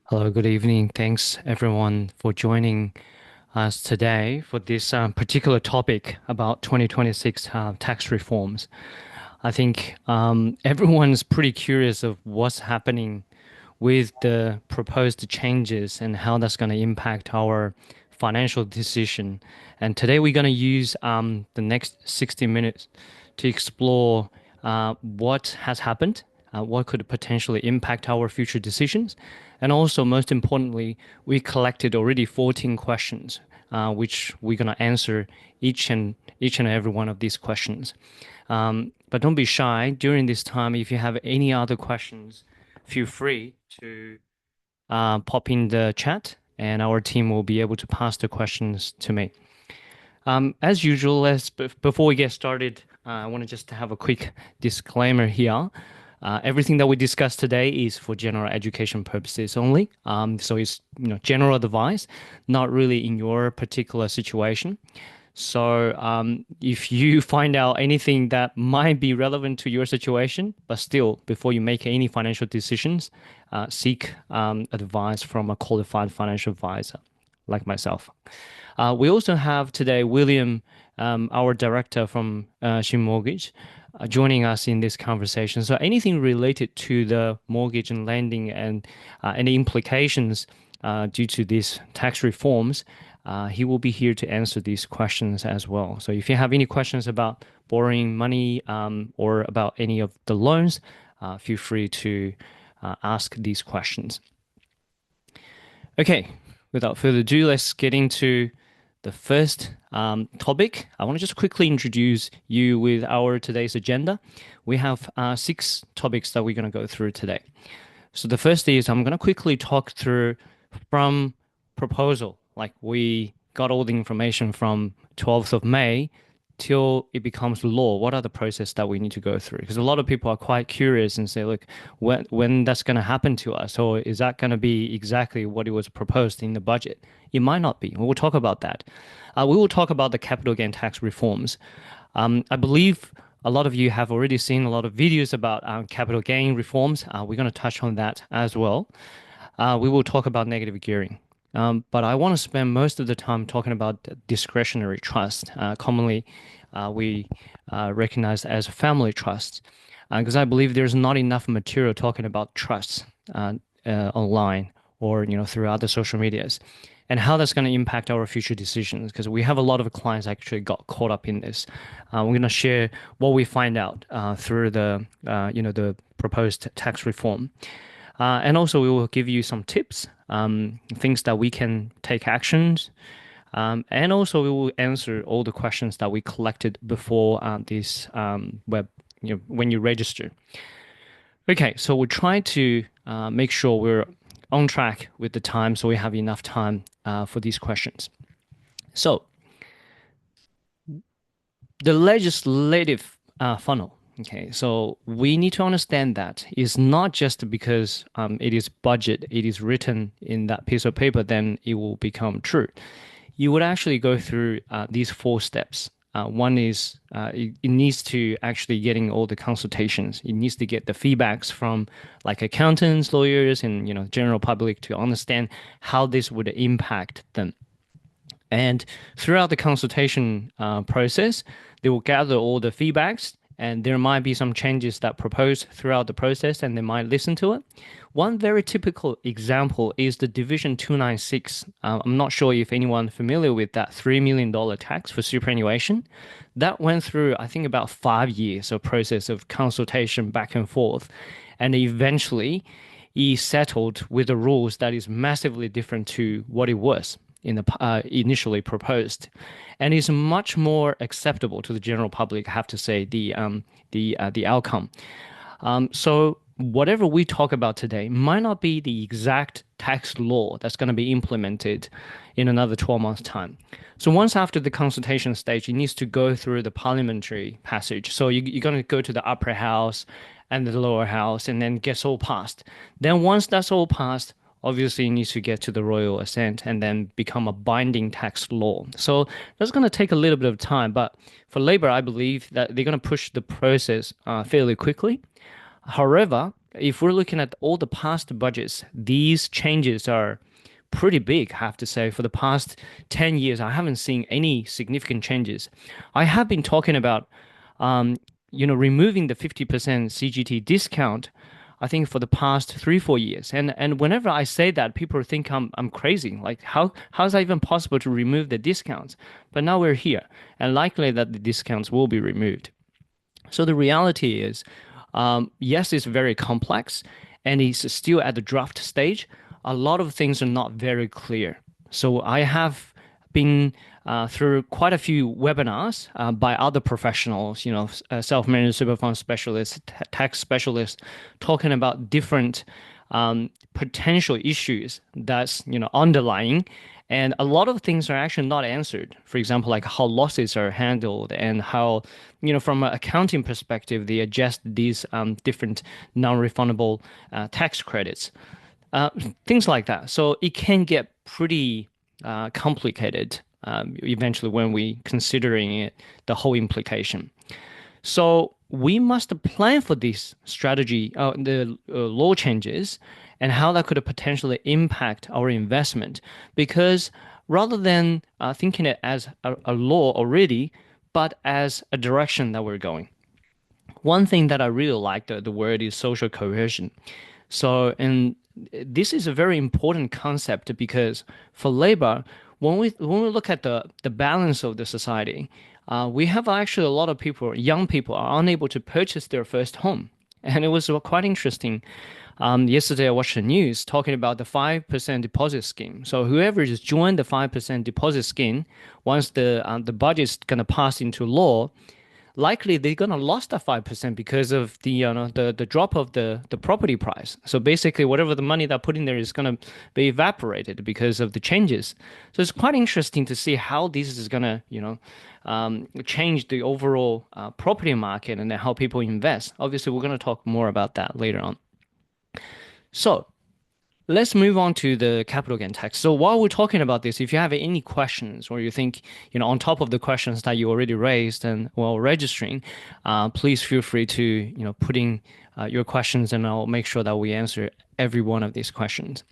Hello, good evening. Thanks everyone for joining us today for this particular topic about 2026 tax reforms. I think everyone's pretty curious of what's happening with the proposed changes and how that's going to impact our financial decision. And today we're going to use the next 60 minutes to explore what has happened, what could potentially impact our future decisions, and also most importantly, we collected already 14 questions, which we're going to answer each and every one of these questions. But don't be shy. During this time, if you have any other questions, feel free to pop in the chat, and our team will be able to pass the questions to me. As usual, before we get started, I want to just have a quick disclaimer here. Everything that we discuss today is for general education purposes only. So it's general advice, not really in your particular situation. So if you find out anything that might be relevant to your situation, but still, before you make any financial decisions, seek advice from a qualified financial advisor like myself. We also have today William, our director from Shin Mortgage, joining us in this conversation. So anything related to the mortgage and lending and any implications due to these tax reforms, he will be here to answer these questions as well. So if you have any questions about borrowing money or about any of the loans, feel free to ask these questions. Okay, without further ado, let's get into the first topic. I want to just quickly introduce you with our today's agenda. We have 6 topics that we're going to go through today. So the first is I'm going to quickly talk through from proposal, like we got all the information from 12th of May till it becomes law. What are the process that we need to go through? Because a lot of people are quite curious and say, look, when that's going to happen to us, or is that going to be exactly what it was proposed in the budget? It might not be. We will talk about that. We will talk about the capital gain tax reforms. I believe a lot of you have already seen a lot of videos about capital gain reforms. We're going to touch on that as well. We will talk about negative gearing. But I want to spend most of the time talking about discretionary trust. Commonly, we recognize as family trusts, because I believe there's not enough material talking about trusts online or through other social medias, and how that's going to impact our future decisions. Because we have a lot of clients actually got caught up in this. We're going to share what we find out through the proposed tax reform. And also, we will give you some tips, things that we can take actions. And also, we will answer all the questions that we collected before this web, when you register. Okay, so we'll try to make sure we're on track with the time so we have enough time for these questions. So, the legislative funnel. Okay, so we need to understand that it's not just because it is budget, it is written in that piece of paper, then it will become true. You would actually go through these 4 steps. One is it needs to actually getting all the consultations. It needs to get the feedbacks from like accountants, lawyers, and general public to understand how this would impact them. And throughout the consultation process, they will gather all the feedbacks, and there might be some changes that proposed throughout the process, and they might listen to it. One very typical example is the Division 296. I'm not sure if anyone familiar with that $3 million tax for superannuation. That went through, I think, about 5 years of process of consultation back and forth, and eventually he settled with the rules that is massively different to what it was in the initially proposed, and is much more acceptable to the general public. I have to say the outcome. So whatever we talk about today might not be the exact tax law that's going to be implemented in another 12 months' time. So once after the consultation stage, it needs to go through the parliamentary passage. So you're going to go to the upper house and the lower house, and then gets all passed. Then once that's all passed, obviously it needs to get to the royal assent and then become a binding tax law. So that's going to take a little bit of time. But for Labour, I believe that they're going to push the process fairly quickly. However, if we're looking at all the past budgets, these changes are pretty big, I have to say. For the past 10 years, I haven't seen any significant changes. I have been talking about, um, removing the 50% CGT discount, I think for the past 3, 4 years. And whenever I say that, people think I'm crazy. Like how is that even possible to remove the discounts? But now we're here, and likely that the discounts will be removed. So the reality is, yes, it's very complex and it's still at the draft stage. A lot of things are not very clear. So I have been through quite a few webinars by other professionals, self-managed super fund specialists, tax specialists, talking about different potential issues that's underlying, and a lot of things are actually not answered. For example, like how losses are handled and how, from an accounting perspective, they adjust these different non-refundable tax credits, uh, things like that. So it can get pretty complicated eventually when we considering it, the whole implication. So we must plan for this strategy, the law changes, and how that could potentially impact our investment. Because rather than thinking it as a law already, but as a direction that we're going. One thing that I really like the word is social cohesion. So, and this is a very important concept because for labor, when we look at the balance of the society, we have actually a lot of people, young people, are unable to purchase their first home, and it was quite interesting. Yesterday, I watched the news talking about the 5% deposit scheme. So whoever just joined the 5% deposit scheme, once the budget is gonna pass into law, likely they're gonna lose that 5% because of the drop of the property price. So basically, whatever the money they put in there is gonna be evaporated because of the changes. So it's quite interesting to see how this is gonna change the overall property market and then how people invest. Obviously, we're gonna talk more about that later on. So let's move on to the capital gain tax. So while we're talking about this, if you have any questions or you think, on top of the questions that you already raised and while registering, please feel free to, putting your questions and I'll make sure that we answer every one of these questions.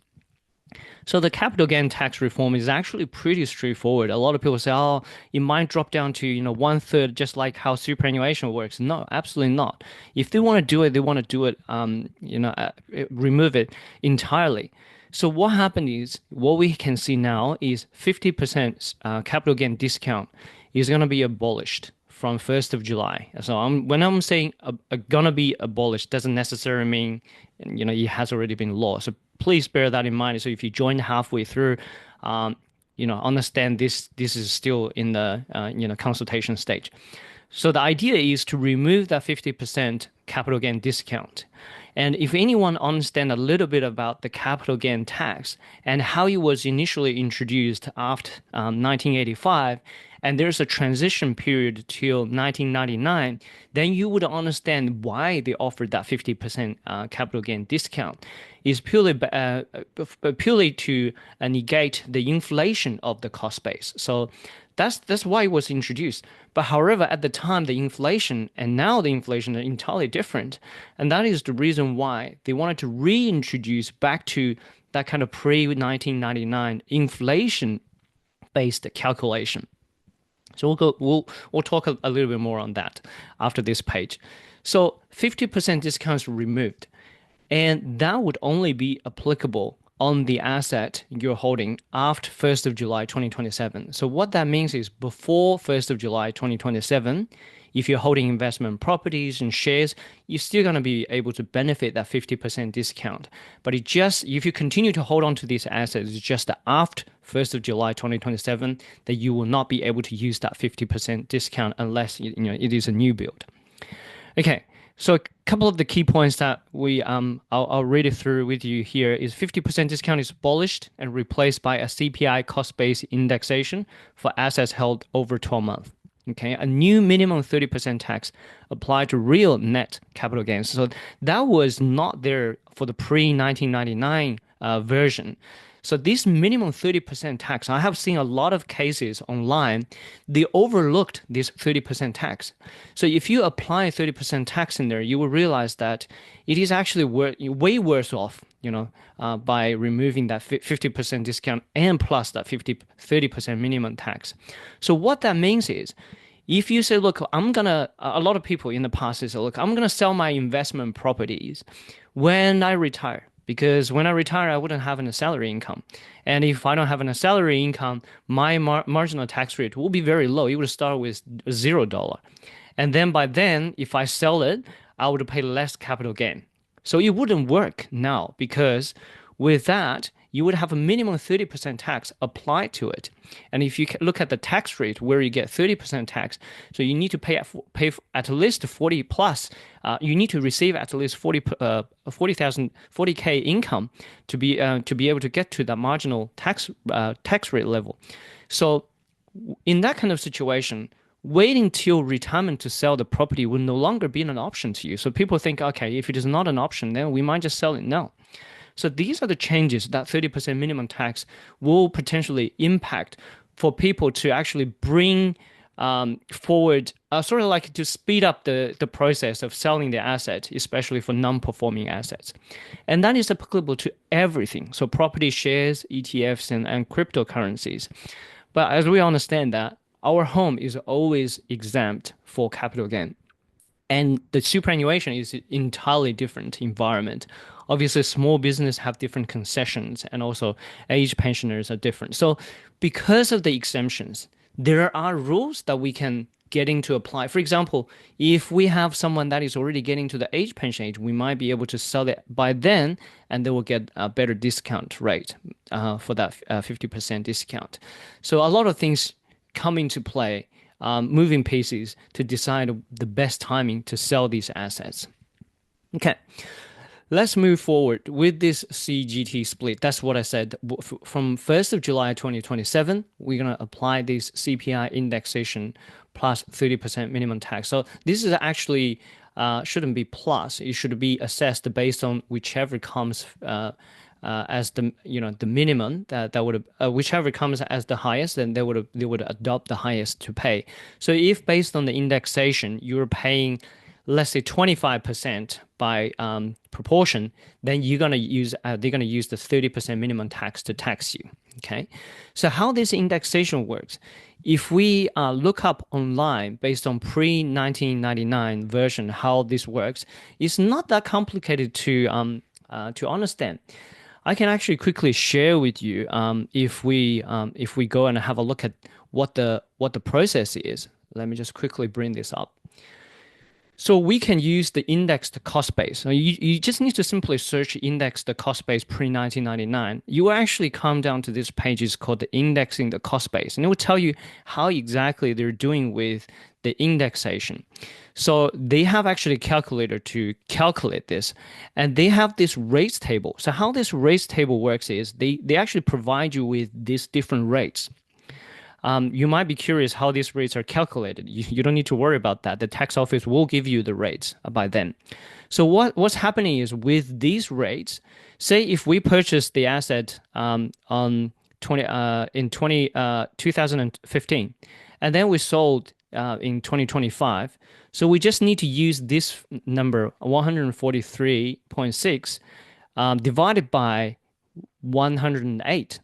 So the capital gain tax reform is actually pretty straightforward. A lot of people say, "Oh, it might drop down to 1/3, just like how superannuation works." No, absolutely not. If they want to do it, they want to do it. Remove it entirely. So what happened is, what we can see now is 50% capital gain discount is going to be abolished from 1st of July. So when I'm saying gonna be abolished, doesn't necessarily mean it has already been law. So please bear that in mind. So if you join halfway through, understand this is still in the consultation stage. So the idea is to remove that 50% capital gain discount. And if anyone understand a little bit about the capital gain tax and how it was initially introduced after 1985, and there's a transition period till 1999, then you would understand why they offered that 50% capital gain discount. Is purely to negate the inflation of the cost base. So that's why it was introduced. But however, at the time, the inflation and now the inflation are entirely different. And that is the reason why they wanted to reintroduce back to that kind of pre-1999 inflation-based calculation. So we'll talk a little bit more on that after this page. So 50% discounts removed, and that would only be applicable on the asset you're holding after 1st of July 2027. So what that means is before 1st of July 2027, if you're holding investment properties and shares, you're still going to be able to benefit that 50% discount. But if you continue to hold on to these assets, it's just after 1st of July 2027 that you will not be able to use that 50% discount unless it is a new build. Okay, so a couple of the key points that I'll read it through with you here is 50% discount is abolished and replaced by a CPI cost-based indexation for assets held over 12 months. Okay, a new minimum 30% tax applied to real net capital gains. So that was not there for the pre-1999 version. So this minimum 30% tax, I have seen a lot of cases online, they overlooked this 30% tax. So if you apply 30% tax in there, you will realize that it is actually way worse off, by removing that 50% discount and plus that 30% minimum tax. So what that means is, if you say, look, a lot of people in the past say, look, I'm gonna sell my investment properties when I retire. Because when I retire, I wouldn't have any salary income. And if I don't have any salary income, my marginal tax rate will be very low. It would start with $0. And then by then, if I sell it, I would pay less capital gain. So it wouldn't work now because with that, you would have a minimum 30% tax applied to it. And if you look at the tax rate where you get 30% tax, so you need to pay at least 40 plus, you need to receive at least 40K income to be able to get to that marginal tax rate level. So in that kind of situation, waiting till retirement to sell the property will no longer be an option to you. So people think, okay, if it is not an option, then we might just sell it now. So these are the changes that 30% minimum tax will potentially impact for people to actually bring forward, sort of like to speed up the process of selling their asset, especially for non-performing assets. And that is applicable to everything. So property, shares, ETFs, and cryptocurrencies. But as we understand that, our home is always exempt for capital gain. And the superannuation is entirely different environment. Obviously, small business have different concessions, and also age pensioners are different. So, because of the exemptions, there are rules that we can getting to apply. For example, if we have someone that is already getting to the age pension age, we might be able to sell it by then, and they will get a better discount rate for that 50% discount. So, a lot of things come into play, moving pieces to decide the best timing to sell these assets. Okay, let's move forward with this CGT split. That's what I said. From 1st of July 2027, we're going to apply this CPI indexation plus 30% minimum tax. So this is actually shouldn't be plus. It should be assessed based on whichever comes as the minimum that would whichever comes as the highest, then they would adopt the highest to pay. So if based on the indexation you're paying, let's say 25% by proportion, then they're gonna use the 30% minimum tax to tax you. Okay, so how this indexation works? If we look up online based on pre-1999 version, how this works, it's not that complicated to understand. I can actually quickly share with you if we go and have a look at what the process is. Let me just quickly bring this up. So we can use the indexed cost base. So you just need to simply search indexed cost base pre-1999. You will actually come down to this page. It's called the indexing the cost base, and it will tell you how exactly they're doing with the indexation. So they have actually a calculator to calculate this, and they have this rates table. So how this rates table works is they actually provide you with these different rates. You might be curious how these rates are calculated. You don't need to worry about that. The tax office will give you the rates by then. So what's happening is with these rates, say if we purchase the asset in 2015, and then we sold in 2025. So we just need to use this number 143.6 divided by 108.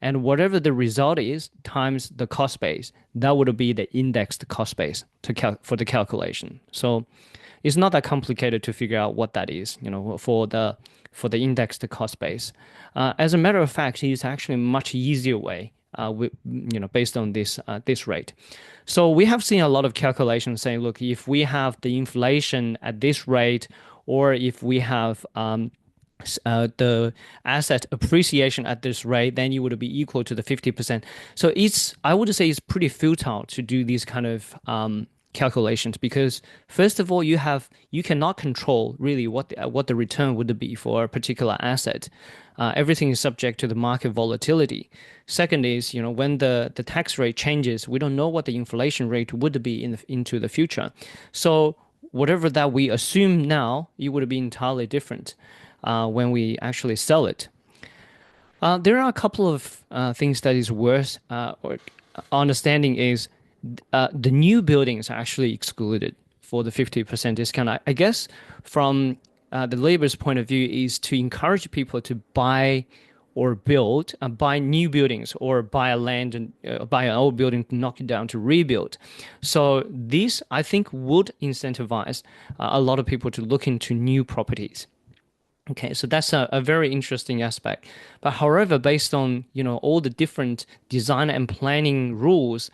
And whatever the result is times the cost base, that would be the indexed cost base for the calculation. So it's not that complicated to figure out what that is, for the indexed cost base. As a matter of fact, it's actually a much easier way, based on this rate. So we have seen a lot of calculations saying, look, if we have the inflation at this rate, or if we have the asset appreciation at this rate, then you would be equal to the 50%. So I would say it's pretty futile to do these kind of calculations, because first of all, you cannot control really what the return would be for a particular asset. Everything is subject to the market volatility. Second is, when the tax rate changes, we don't know what the inflation rate would be into the future. So whatever that we assume now, it would be entirely different when we actually sell it. There are a couple of things that is worth or understanding is the new buildings are actually excluded for the 50% discount. I guess from the labor's point of view is to encourage people to buy or build, buy new buildings or buy a land and buy an old building, knock it down to rebuild. So this, I think, would incentivize a lot of people to look into new properties. Okay, so that's a very interesting aspect. But however, based on, all the different design and planning rules,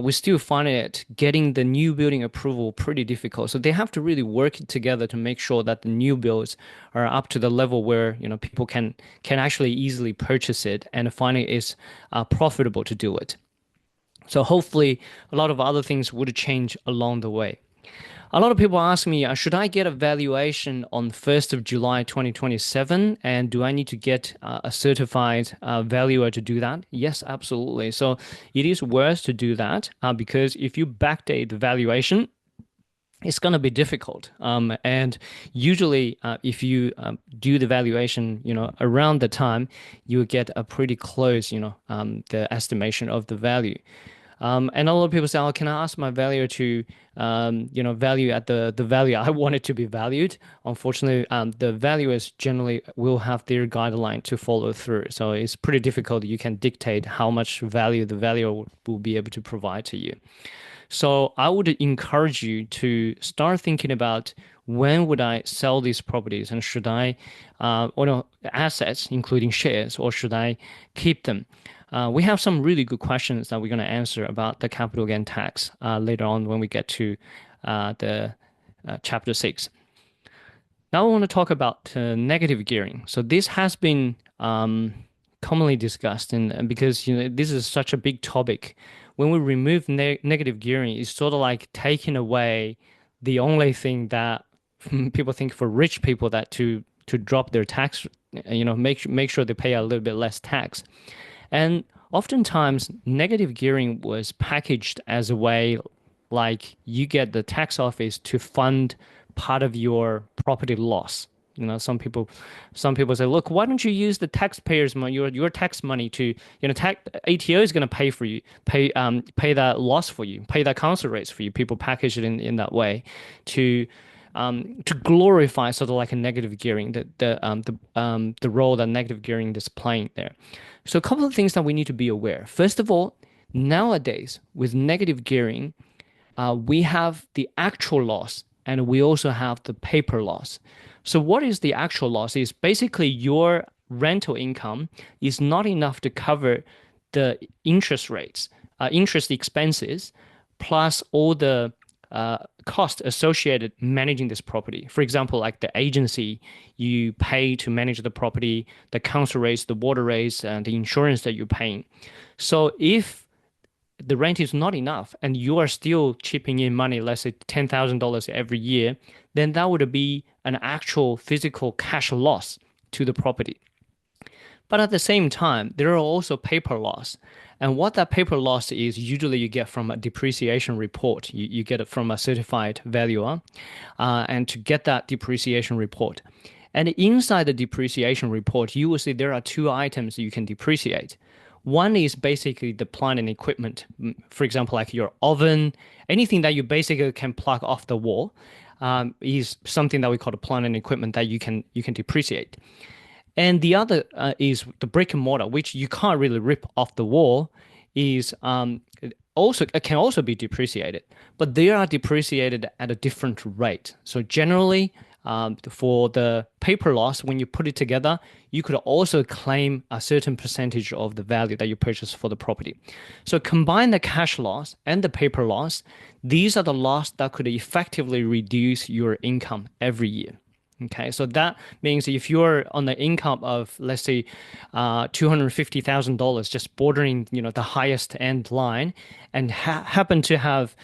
we still find it getting the new building approval pretty difficult. So they have to really work together to make sure that the new builds are up to the level where, people can actually easily purchase it and find it is profitable to do it. So hopefully a lot of other things would change along the way. A lot of people ask me, should I get a valuation on 1st of July 2027? And do I need to get a certified valuer to do that? Yes, absolutely. So it is worth to do that because if you backdate the valuation, it's going to be difficult. And usually, if you do the valuation, around the time, you get a pretty close, the estimation of the value. And a lot of people say, "Oh, can I ask my valuer to, value at the value I want it to be valued?" Unfortunately, the valuers generally will have their guideline to follow through. So it's pretty difficult. You can dictate how much value the valuer will be able to provide to you. So I would encourage you to start thinking about when would I sell these properties and should I, assets, including shares, or should I keep them? We have some really good questions that we're going to answer about the capital gain tax later on when we get to the chapter 6. Now I want to talk about negative gearing. So this has been commonly discussed, and because this is such a big topic, when we remove negative gearing, it's sort of like taking away the only thing that people think for rich people that to drop their tax, make sure they pay a little bit less tax. And oftentimes, negative gearing was packaged as a way like you get the tax office to fund part of your property loss. Some people say, look, why don't you use the taxpayers' money, your tax money to, tax ATO is going to pay for you, pay that loss for you, pay that council rates for you. People package it in that way to glorify sort of like a negative gearing, the role that negative gearing is playing there. So a couple of things that we need to be aware. First of all, nowadays with negative gearing, we have the actual loss and we also have the paper loss. So what is the actual loss? Is basically your rental income is not enough to cover the interest rates, interest expenses, plus all the cost associated managing this property. For example, like the agency you pay to manage the property, the council rates, the water rates, and the insurance that you're paying. So if the rent is not enough and you are still chipping in money, let's say $10,000 every year, then that would be an actual physical cash loss to the property. But at the same time, there are also paper loss. And what that paper loss is, usually you get from a depreciation report. You get it from a certified valuer. And to get that depreciation report. And inside the depreciation report, you will see there are two items you can depreciate. One is basically the plant and equipment. For example, like your oven, anything that you basically can plug off the wall, is something that we call the plant and equipment that you can depreciate. And the other is the brick and mortar, which you can't really rip off the wall, is also it can also be depreciated, but they are depreciated at a different rate. So generally, for the paper loss, when you put it together, you could also claim a certain percentage of the value that you purchased for the property. So combine the cash loss and the paper loss. These are the loss that could effectively reduce your income every year. Okay, so that means if you're on the income of, let's say, $250,000, just bordering, the highest end line, and happen to have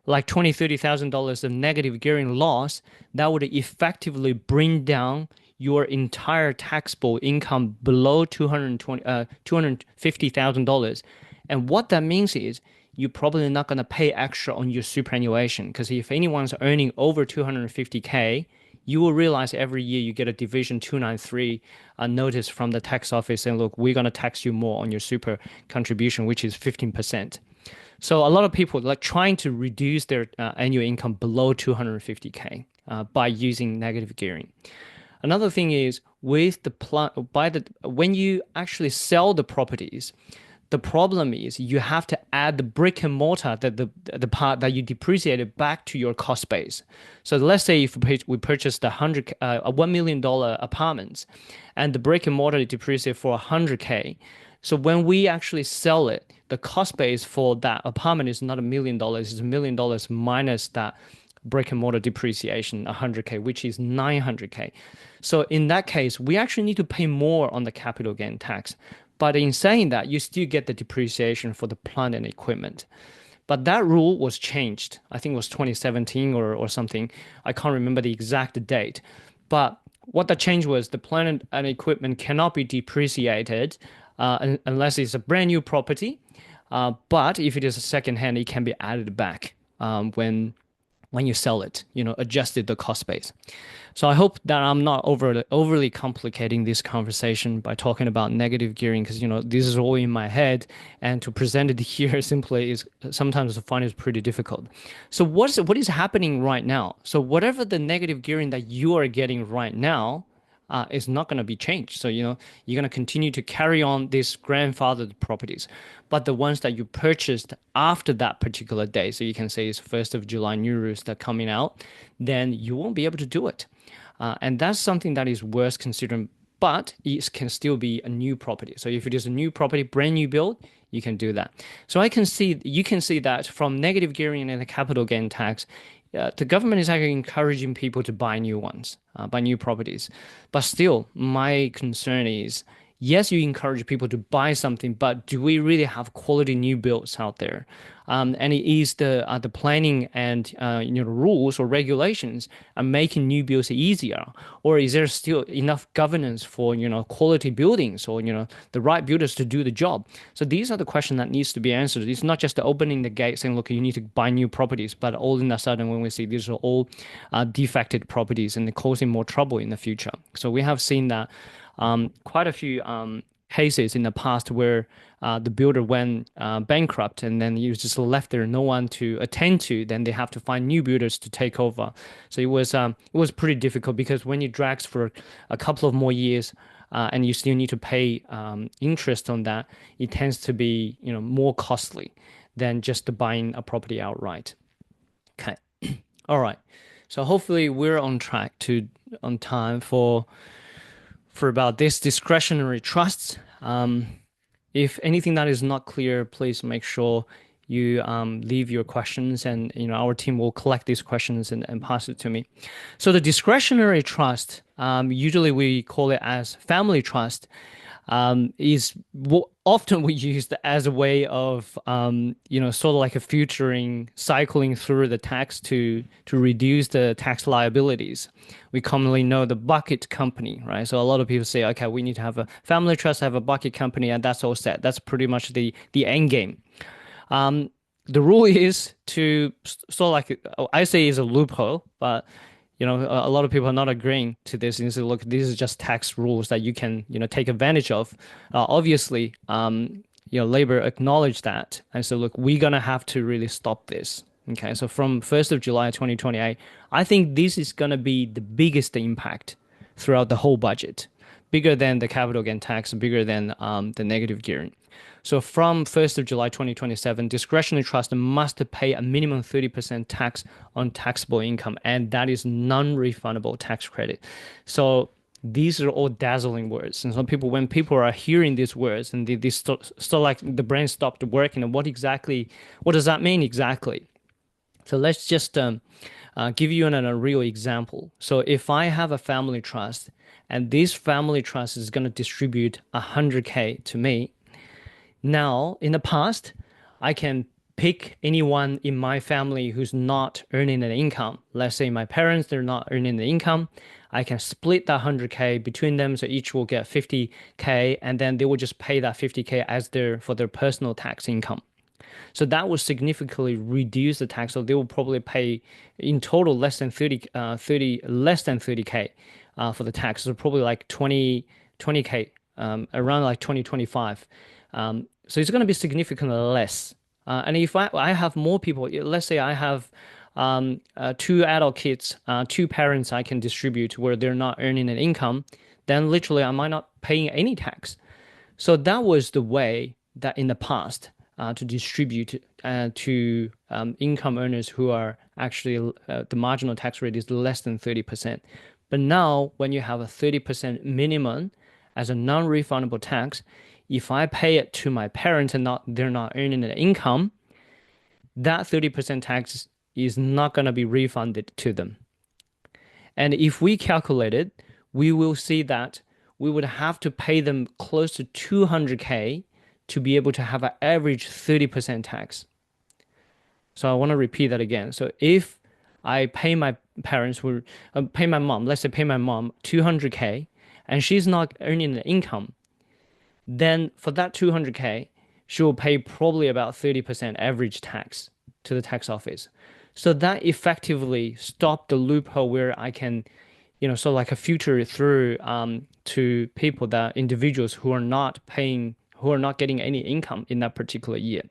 like $20,000-$30,000 of negative gearing loss, that would effectively bring down your entire taxable income below $250,000. And what that means is you're probably not going to pay extra on your superannuation because if anyone's earning over 250K, you will realize every year you get a Division 293 notice from the tax office saying, look, we're going to tax you more on your super contribution, which is 15%. So a lot of people like trying to reduce their annual income below 250K by using negative gearing. Another thing is with the plan by the when you actually sell the properties, the problem is you have to add the brick and mortar that the part that you depreciated back to your cost base. So let's say if we purchased a $1 million apartments, and the brick and mortar depreciated for 100K. So when we actually sell it, the cost base for that apartment is not $1 million; it's $1 million minus that brick and mortar depreciation 100K, which is 900K. So in that case, we actually need to pay more on the capital gain tax. But in saying that, you still get the depreciation for the plant and equipment. But that rule was changed. I think it was 2017 or something. I can't remember the exact date. But what the change was, the plant and equipment cannot be depreciated unless it's a brand new property. But if it is a second hand, it can be added back when you sell it, adjusted the cost base. So I hope that I'm not overly complicating this conversation by talking about negative gearing because this is all in my head, and to present it here simply is sometimes I find it pretty difficult. So what is happening right now? So whatever the negative gearing that you are getting right now is not going to be changed. So, you're going to continue to carry on these grandfathered properties. But the ones that you purchased after that particular day, so you can say it's 1st of July new rules that are coming out, then you won't be able to do it. And that's something that is worth considering, but it can still be a new property. So if it is a new property, brand new build, you can do that. So you can see that from negative gearing and the capital gain tax, the government is actually encouraging people to buy new ones, buy new properties. But still, my concern is, yes, you encourage people to buy something, but do we really have quality new builds out there? And it is the planning and rules or regulations are making new builds easier, or is there still enough governance for quality buildings or the right builders to do the job? So these are the questions that needs to be answered. It's not just opening the gate saying, look, you need to buy new properties, but all in a sudden when we see these are all defected properties and they're causing more trouble in the future. So we have seen that quite a few cases in the past where the builder went bankrupt and then you just left there, no one to attend to. Then they have to find new builders to take over. So it was pretty difficult because when it drags for a couple of more years and you still need to pay interest on that, it tends to be more costly than just buying a property outright. Okay, all right. So hopefully we're on time for about this discretionary trusts. If anything that is not clear, please make sure you leave your questions, and our team will collect these questions and pass it to me. So the discretionary trust, usually we call it as family trust, is what often we use as a way of sort of like a futuring cycling through the tax to reduce the tax liabilities. We commonly know the bucket company, right? So a lot of people say, okay, we need to have a family trust, have a bucket company, and that's all set. That's pretty much the end game. The rule is to sort of like, I say is a loophole, but a lot of people are not agreeing to this and say, look, these are just tax rules that you can, take advantage of. Obviously, Labor acknowledged that. And so, look, we're going to have to really stop this. Okay. So from 1st of July, 2028, I think this is going to be the biggest impact throughout the whole budget, bigger than the capital gain tax, bigger than the negative gearing. So from 1st of July 2027, discretionary trust must pay a minimum 30% tax on taxable income, and that is non-refundable tax credit. So these are all dazzling words. And when people are hearing these words and they start like the brain stopped working, and what does that mean exactly? So let's just give you a real example. So if I have a family trust and this family trust is going to distribute 100K to me, now, in the past, I can pick anyone in my family who's not earning an income. Let's say my parents, they're not earning the income. I can split that 100K between them, so each will get 50K, and then they will just pay that 50K for their personal tax income. So that will significantly reduce the tax. So they will probably pay in total less than 30 less than 30K for the tax. So probably like 20K, around like 2025. So it's going to be significantly less. And if I have more people, let's say I have two adult kids, two parents I can distribute where they're not earning an income, then literally I might not paying any tax. So that was the way that in the past to distribute to income earners who are actually the marginal tax rate is less than 30%. But now, when you have a 30% minimum as a non-refundable tax, if I pay it to my parents and not they're not earning an income, that 30% tax is not going to be refunded to them. And if we calculate it, we will see that we would have to pay them close to 200K to be able to have an average 30% tax. So I want to repeat that again. So if I pay my parents, pay my mom, let's say pay my mom 200K and she's not earning an income, then for that 200K, she will pay probably about 30% average tax to the tax office. So that effectively stopped the loophole where I can, sort of like a filter it through to people that individuals who are not paying, who are not getting any income in that particular year.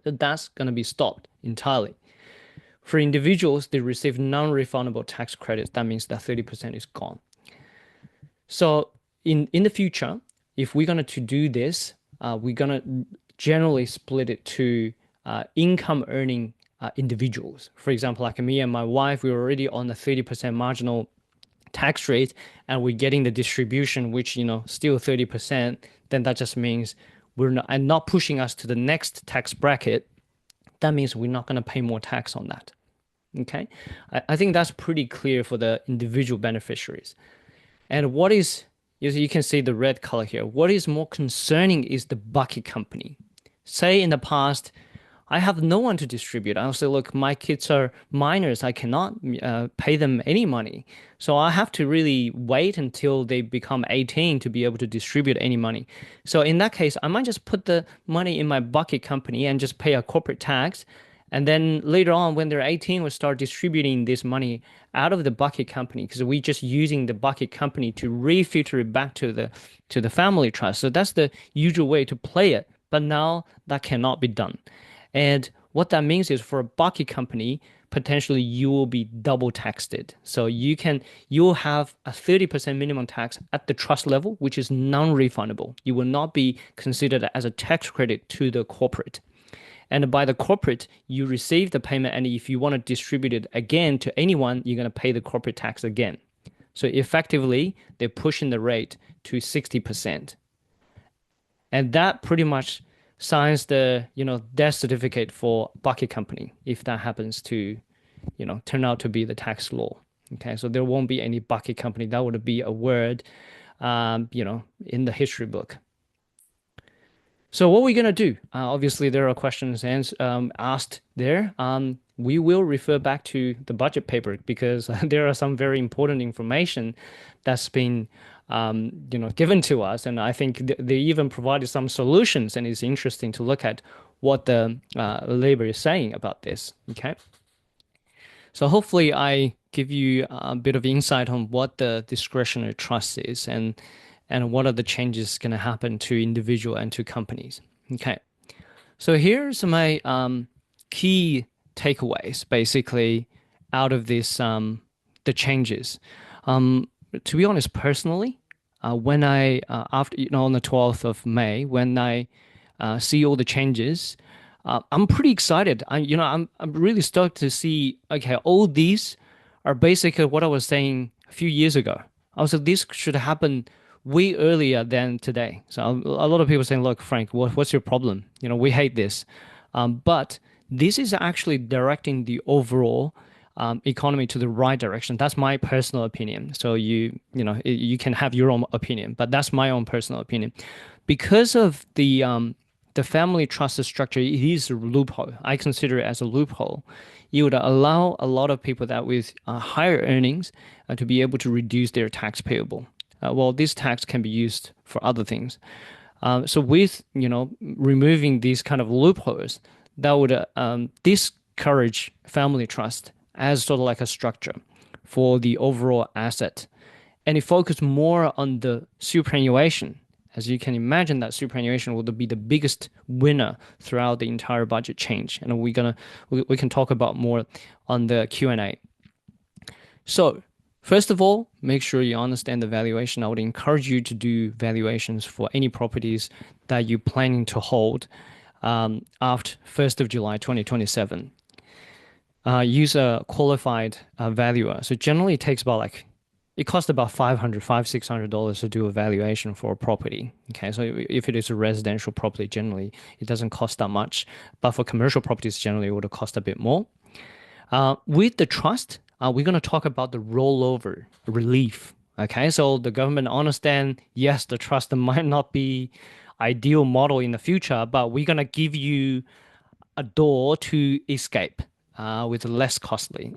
So that's going to be stopped entirely. For individuals, they receive non-refundable tax credits. That means that 30% is gone. So in the future, if we're going to do this, we're going to generally split it to income earning individuals. For example, like me and my wife, we're already on the 30% marginal tax rate and we're getting the distribution, which, still 30%, then that just means we're not, and not pushing us to the next tax bracket. That means we're not going to pay more tax on that. Okay. I think that's pretty clear for the individual beneficiaries. And what is, you can see the red color here. What is more concerning is the bucket company. Say in the past, I have no one to distribute. I'll say, look, my kids are minors. I cannot pay them any money. So I have to really wait until they become 18 to be able to distribute any money. So in that case, I might just put the money in my bucket company and just pay a corporate tax. And then later on, when they're 18, we'll start distributing this money out of the bucket company because we're just using the bucket company to refilter it back to the family trust. So that's the usual way to play it. But now that cannot be done. And what that means is for a bucket company, potentially you will be double taxed. So you'll have a 30% minimum tax at the trust level, which is non-refundable. You will not be considered as a tax credit to the corporate. And by the corporate, you receive the payment. And if you want to distribute it again to anyone, you're going to pay the corporate tax again. So effectively, they're pushing the rate to 60%. And that pretty much signs the, death certificate for bucket company if that happens to, turn out to be the tax law. Okay, so there won't be any bucket company. That would be a word, in the history book. So what are we gonna do? Obviously, there are questions asked there. We will refer back to the budget paper because there are some very important information that's been, given to us, and I think they even provided some solutions. And it's interesting to look at what the labor is saying about this. Okay. So hopefully I give you a bit of insight on what the discretionary trust is and what are the changes going to happen to individual and to companies. Okay. So here's my key takeaways basically out of this the changes. To be honest, personally, when I after on the 12th of May, when I see all the changes, I'm pretty excited. I'm really stoked to see. Okay, all these are basically what I was saying a few years ago. I was like, this should happen way earlier than today. So a lot of people saying, look, Frank, what's your problem? We hate this. But this is actually directing the overall economy to the right direction. That's my personal opinion. So you can have your own opinion, but that's my own personal opinion. Because of the family trust structure, it is a loophole. I consider it as a loophole. It would allow a lot of people that with higher earnings to be able to reduce their tax payable. Well, this tax can be used for other things. So with, removing these kind of loopholes, that would discourage family trust as sort of like a structure for the overall asset. And it focused more on the superannuation. As you can imagine, that superannuation will be the biggest winner throughout the entire budget change. And we can talk about more on the Q&A. So, first of all, make sure you understand the valuation. I would encourage you to do valuations for any properties that you're planning to hold after 1st of July 2027. Use a qualified valuer. So generally it takes about like it costs about 500, $600 to do a valuation for a property. Okay, so if it is a residential property, generally it doesn't cost that much. But for commercial properties, generally it would cost a bit more. With the trust, we're going to talk about the rollover relief. Okay, so the government understand, yes, the trust might not be ideal model in the future, but we're going to give you a door to escape with less costly.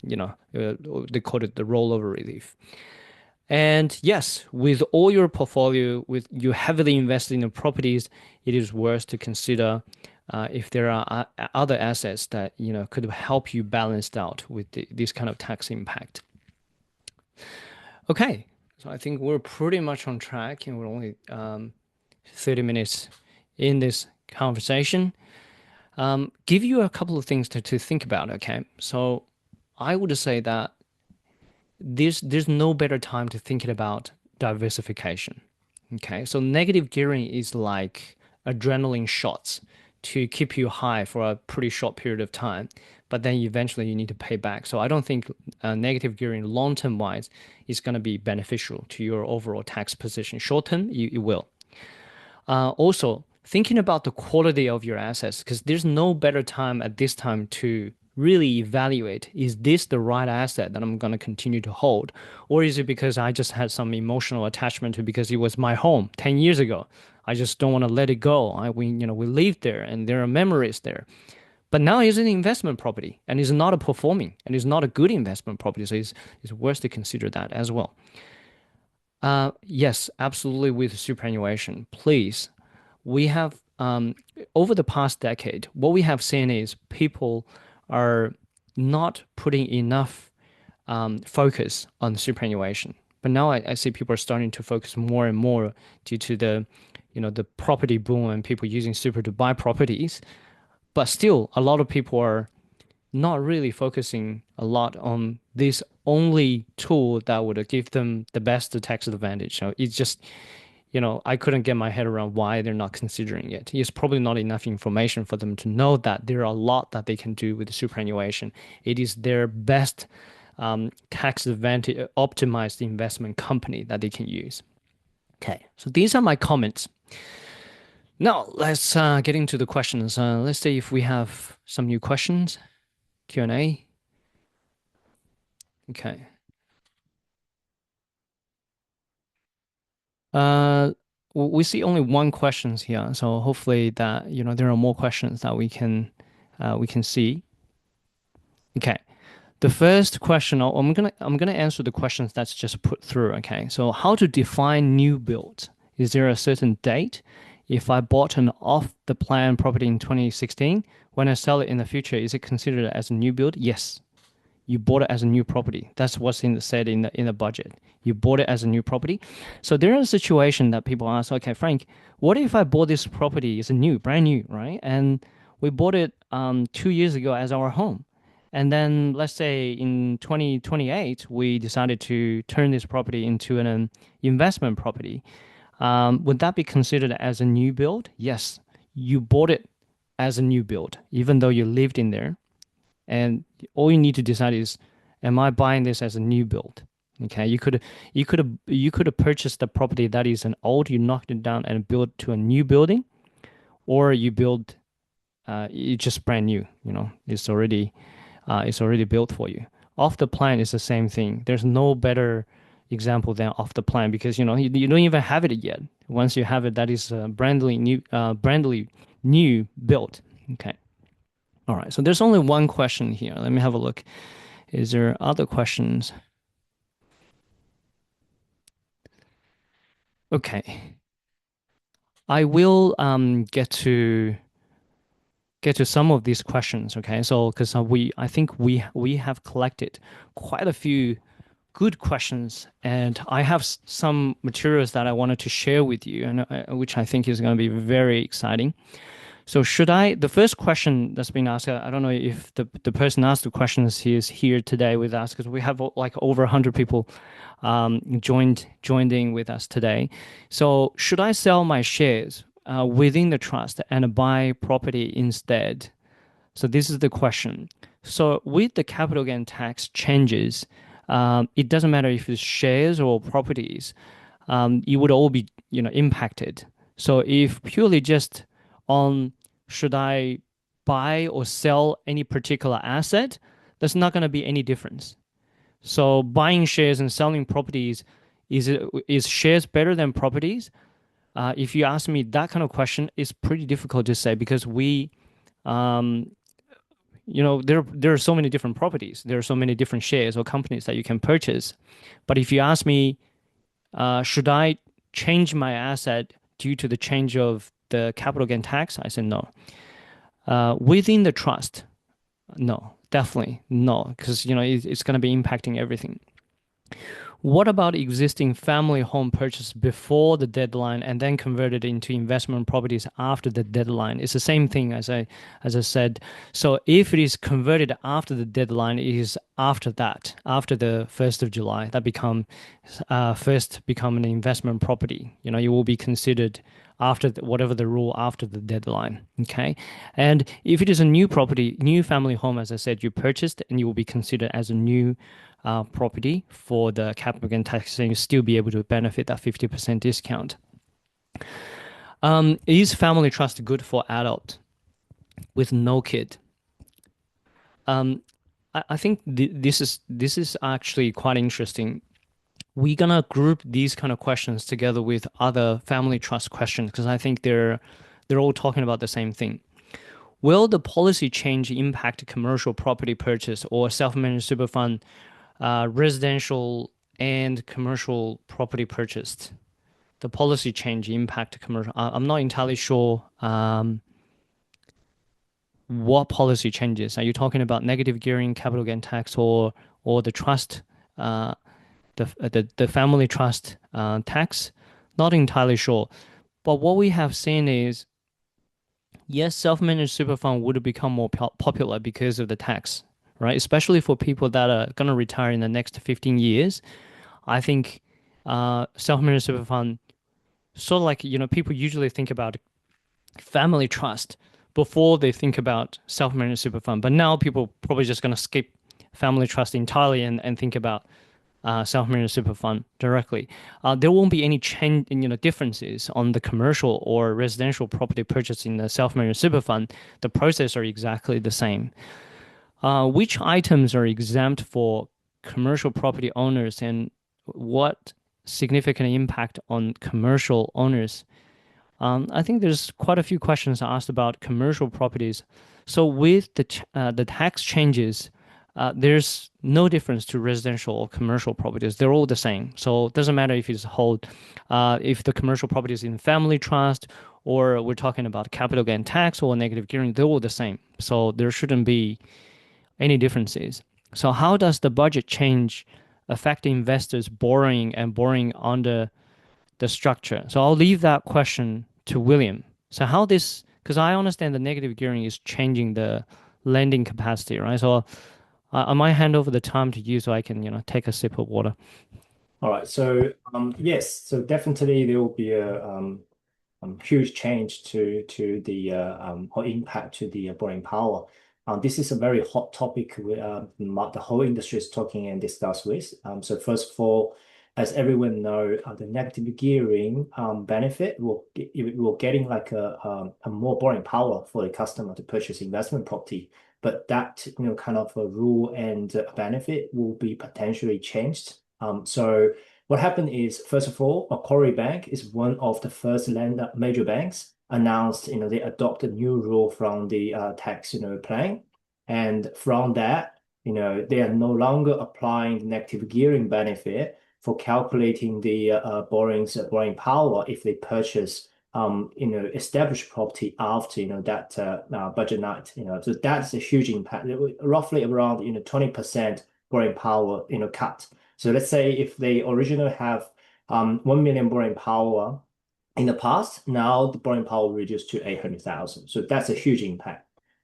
They call it the rollover relief. And yes, with all your portfolio, with you heavily invested in the properties, it is worth to consider if there are other assets that could help you balance out with this kind of tax impact. Okay, so I think we're pretty much on track, and we're only 30 minutes in this conversation. Give you a couple of things to think about. Okay, so I would say that there's no better time to thinking about diversification. Okay, so negative gearing is like adrenaline shots to keep you high for a pretty short period of time, but then eventually you need to pay back. So I don't think negative gearing long term wise is going to be beneficial to your overall tax position. Short term, you will. Also, thinking about the quality of your assets, because there's no better time at this time to really evaluate, is this the right asset that I'm going to continue to hold? Or is it because I just had some emotional attachment to because it was my home 10 years ago? I just don't want to let it go. We lived there and there are memories there. But now it's an investment property and it's not a performing and it's not a good investment property. So it's worth to consider that as well. Yes, absolutely with superannuation. Please, we have over the past decade, what we have seen is people are not putting enough focus on superannuation. But now I see people are starting to focus more and more due to the property boom and people using super to buy properties. But still, a lot of people are not really focusing a lot on this only tool that would give them the best tax advantage. So it's just, I couldn't get my head around why they're not considering it. It's probably not enough information for them to know that there are a lot that they can do with superannuation. It is their best tax advantage optimized investment company that they can use. Okay, so these are my comments. Now let's get into the questions. Let's see if we have some new questions. Q&A. Okay. Uh, we see only one questions here, so hopefully that there are more questions that we can see. Okay. The first question, I'm gonna answer the questions that's just put through. Okay. So how to define new build? Is there a certain date? If I bought an off the plan property in 2016, when I sell it in the future, is it considered as a new build? Yes. You bought it as a new property. That's what's said in the budget. You bought it as a new property. So there is a situation that people ask, okay, Frank, what if I bought this property as a new, brand new, right? And we bought it 2 years ago as our home. And then let's say in 2028, we decided to turn this property into an investment property. Would that be considered as a new build? Yes. You bought it as a new build, even though you lived in there. And all you need to decide is, am I buying this as a new build? Okay, you could have purchased the property that is an old, you knocked it down and built to a new building, or you build it's just brand new. It's already built for you. Off the plan is the same thing. There's no better example than off the plan because you don't even have it yet. Once you have it, that is brandly new built. Okay. All right, so there's only one question here. Let me have a look. Is there other questions? Okay. I will get to some of these questions. Okay, so because I think we have collected quite a few good questions, and I have some materials that I wanted to share with you, and which I think is going to be very exciting. So should I, the first question that's been asked, I don't know if the person asked the questions he is here today with us because we have like over 100 people joined in with us today. So should I sell my shares within the trust and buy property instead? So this is the question. So with the capital gain tax changes, it doesn't matter if it's shares or properties, it would all be impacted. So if purely just on should I buy or sell any particular asset, there's not going to be any difference. So buying shares and selling properties, is shares better than properties? If you ask me that kind of question, it's pretty difficult to say because um, there are so many different properties, there are so many different shares or companies that you can purchase. But if you ask me, should I change my asset due to the change of the capital gain tax? I said no. Within the trust, no, definitely no, because it's going to be impacting everything. What about existing family home purchase before the deadline and then converted into investment properties after the deadline? It's the same thing as I said. So if it is converted after the deadline, it is after that, after the 1st of July, that first become an investment property. You will be considered after whatever the rule after the deadline. Okay. And if it is a new property, new family home, as I said, you purchased and you will be considered as a new property for the capital gain tax, and you still be able to benefit that 50% discount. Is family trust good for adult with no kid? Um, I think this is actually quite interesting. We're gonna group these kind of questions together with other family trust questions because I think they're all talking about the same thing. Will the policy change impact commercial property purchase or self-managed super fund, residential and commercial property purchased? The policy change impact commercial. I'm not entirely sure what policy changes. Are you talking about negative gearing, capital gain tax, or the trust, uh, the family trust tax? Not entirely sure. But what we have seen is yes, self-managed super fund would become more popular because of the tax, right? Especially for people that are going to retire in the next 15 years. I think self-managed super fund, sort of like, people usually think about family trust before they think about self-managed super fund. But now people probably just going to skip family trust entirely and think about self-managed super fund directly. There won't be any change, differences on the commercial or residential property purchase in the self-managed super fund. The process are exactly the same. Which items are exempt for commercial property owners and what significant impact on commercial owners? I think there's quite a few questions asked about commercial properties. So with the tax changes, there's no difference to residential or commercial properties. They're all the same. So it doesn't matter if it's hold, if the commercial property is in family trust or we're talking about capital gain tax or negative gearing, they're all the same. So there shouldn't be any differences. So how does the budget change affect investors borrowing and borrowing under the structure? So I'll leave that question to William. So how this, because I understand the negative gearing is changing the lending capacity, right? So I might hand over the time to you so I can, take a sip of water. All right. So yes, so definitely there will be a huge change to the or impact to the borrowing power. This is a very hot topic the whole industry is talking and discuss with. So first of all, as everyone know, the negative gearing benefit will getting like a more borrowing power for the customer to purchase investment property. But that kind of a rule and benefit will be potentially changed. So what happened is, first of all, Macquarie Bank is one of the first lender major banks announced, they adopted new rule from the tax, plan. And from that, they are no longer applying the negative gearing benefit for calculating the borrowing power if they purchase establish property after, that budget night, so that's a huge impact. Roughly around, 20% borrowing power, cut. So let's say if they originally have 1 million borrowing power in the past, now the borrowing power reduced to 800,000. So that's a huge impact.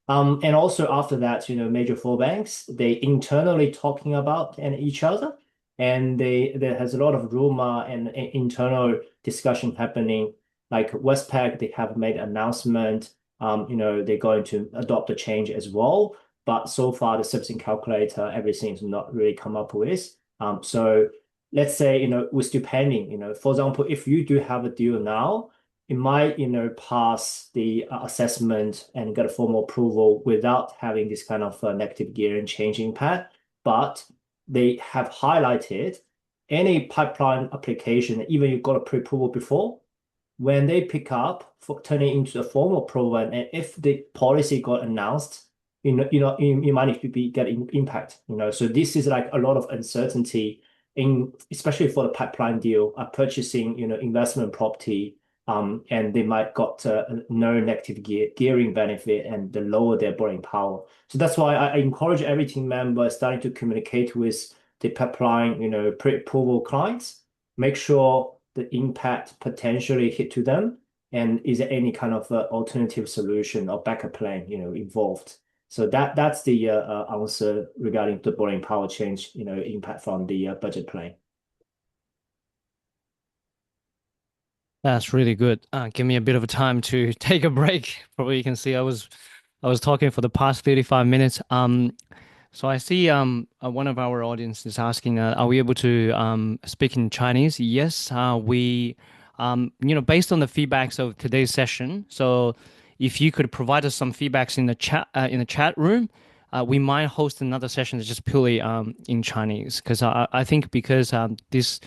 And also after that, major four banks, they internally talking about and each other, and there has a lot of rumor and internal discussion happening. Like Westpac, they have made an announcement, they're going to adopt the change as well. But so far, the servicing calculator, everything's not really come up with. So let's say, we're still pending, for example, if you do have a deal now, it might, pass the assessment and get a formal approval without having this kind of negative gearing change impact. But they have highlighted any pipeline application, even you got a pre-approval before, when they pick up for turning into a formal approval, and if the policy got announced, you might need to be getting impact. So this is like a lot of uncertainty in, especially for the pipeline deal, purchasing, investment property, and they might got no negative gearing benefit and the lower their borrowing power. So that's why I encourage every team member starting to communicate with the pipeline, pre-approval clients, make sure the impact potentially hit to them, and is there any kind of alternative solution or backup plan, involved. So that's the answer regarding the borrowing power change, impact from the budget plan. That's really good. Give me a bit of a time to take a break. Probably you can see I was talking for the past 35 minutes. So I see one of our audience is asking, are we able to speak in Chinese? Yes, we based on the feedbacks of today's session. So if you could provide us some feedbacks in the chat room, we might host another session that's just purely in Chinese because I think because this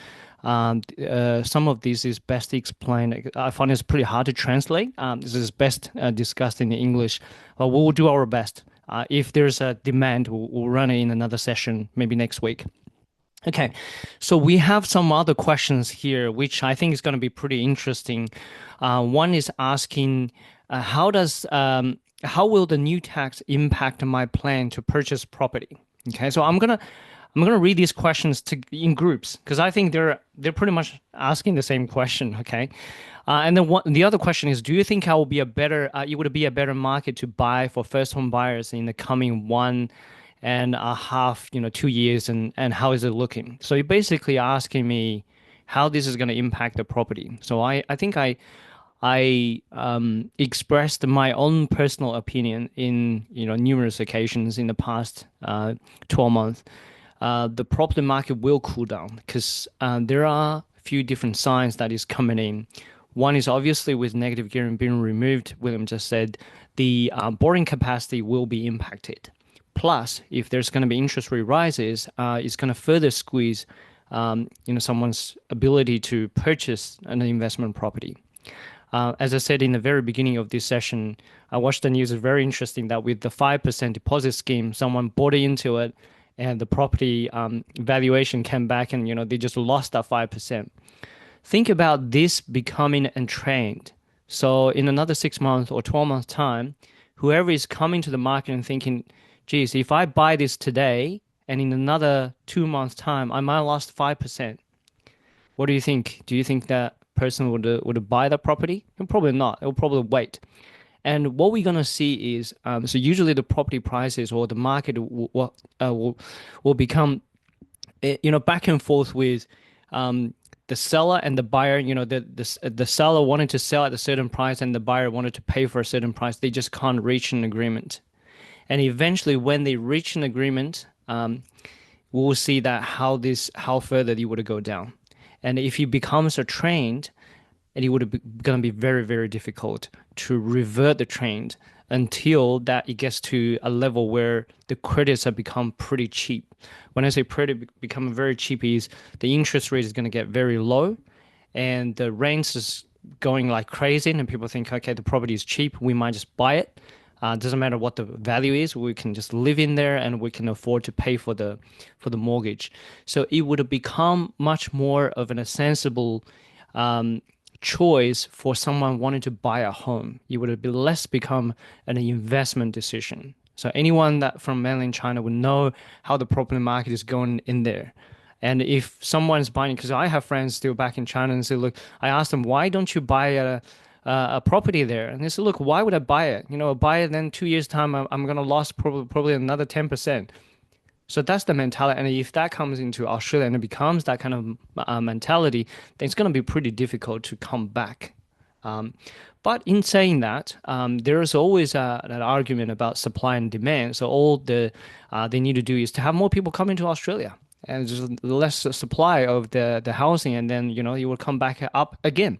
some of this is best explained. I find it's pretty hard to translate. This is best discussed in English. But we'll do our best. If there's a demand, we'll run it in another session, maybe next week. Okay, so we have some other questions here, which I think is going to be pretty interesting. One is asking, how will the new tax impact my plan to purchase property? Okay, so I'm gonna read these questions in groups because I think they're pretty much asking the same question. Okay, and then the other question is, do you think it would be a better market to buy for first home buyers in the coming 1.5, 2 years, and how is it looking? So you're basically asking me how this is going to impact the property. So I think I expressed my own personal opinion in numerous occasions in the past 12 months. The property market will cool down because there are a few different signs that is coming in. One is obviously with negative gearing being removed, William just said, the borrowing capacity will be impacted. Plus, if there's going to be interest rate rises, it's going to further squeeze, someone's ability to purchase an investment property. As I said in the very beginning of this session, I watched the news. It's very interesting that with the 5% deposit scheme, someone bought into it, and the property valuation came back, and they just lost that 5%. Think about this becoming a trend. So in another 6 months or 12 months time, whoever is coming to the market and thinking, geez, if I buy this today and in another 2 months time, I might have lost 5%. What do you think? Do you think that person would buy the property? Probably not. It'll probably wait. And what we're gonna see is, so usually the property prices or the market will become, back and forth with, the seller and the buyer. The seller wanted to sell at a certain price and the buyer wanted to pay for a certain price. They just can't reach an agreement. And eventually, when they reach an agreement, we'll see that how further it would go down. And if it becomes a trend, it would be going to be very, very difficult to revert the trend until that it gets to a level where the credits have become pretty cheap. When I say pretty become very cheap, is the interest rate is going to get very low, and the rents is going like crazy, and people think, okay, the property is cheap, we might just buy it. Doesn't matter what the value is, we can just live in there and we can afford to pay for the mortgage. So it would become much more of a sensible choice for someone wanting to buy a home. It would be less become an investment decision. So anyone that from mainland China would know how the property market is going in there. And if someone's buying, because I have friends still back in China and say, look, I asked them, why don't you buy a property there? And they said, look, why would I buy it? You know, buy it, then 2 years time, I'm going to lose probably another 10%. So that's the mentality. And if that comes into Australia and it becomes that kind of mentality, then it's going to be pretty difficult to come back. Um, but in saying that, there is always an argument about supply and demand. So all they need to do is to have more people come into Australia and just less supply of the housing, and then you will come back up again,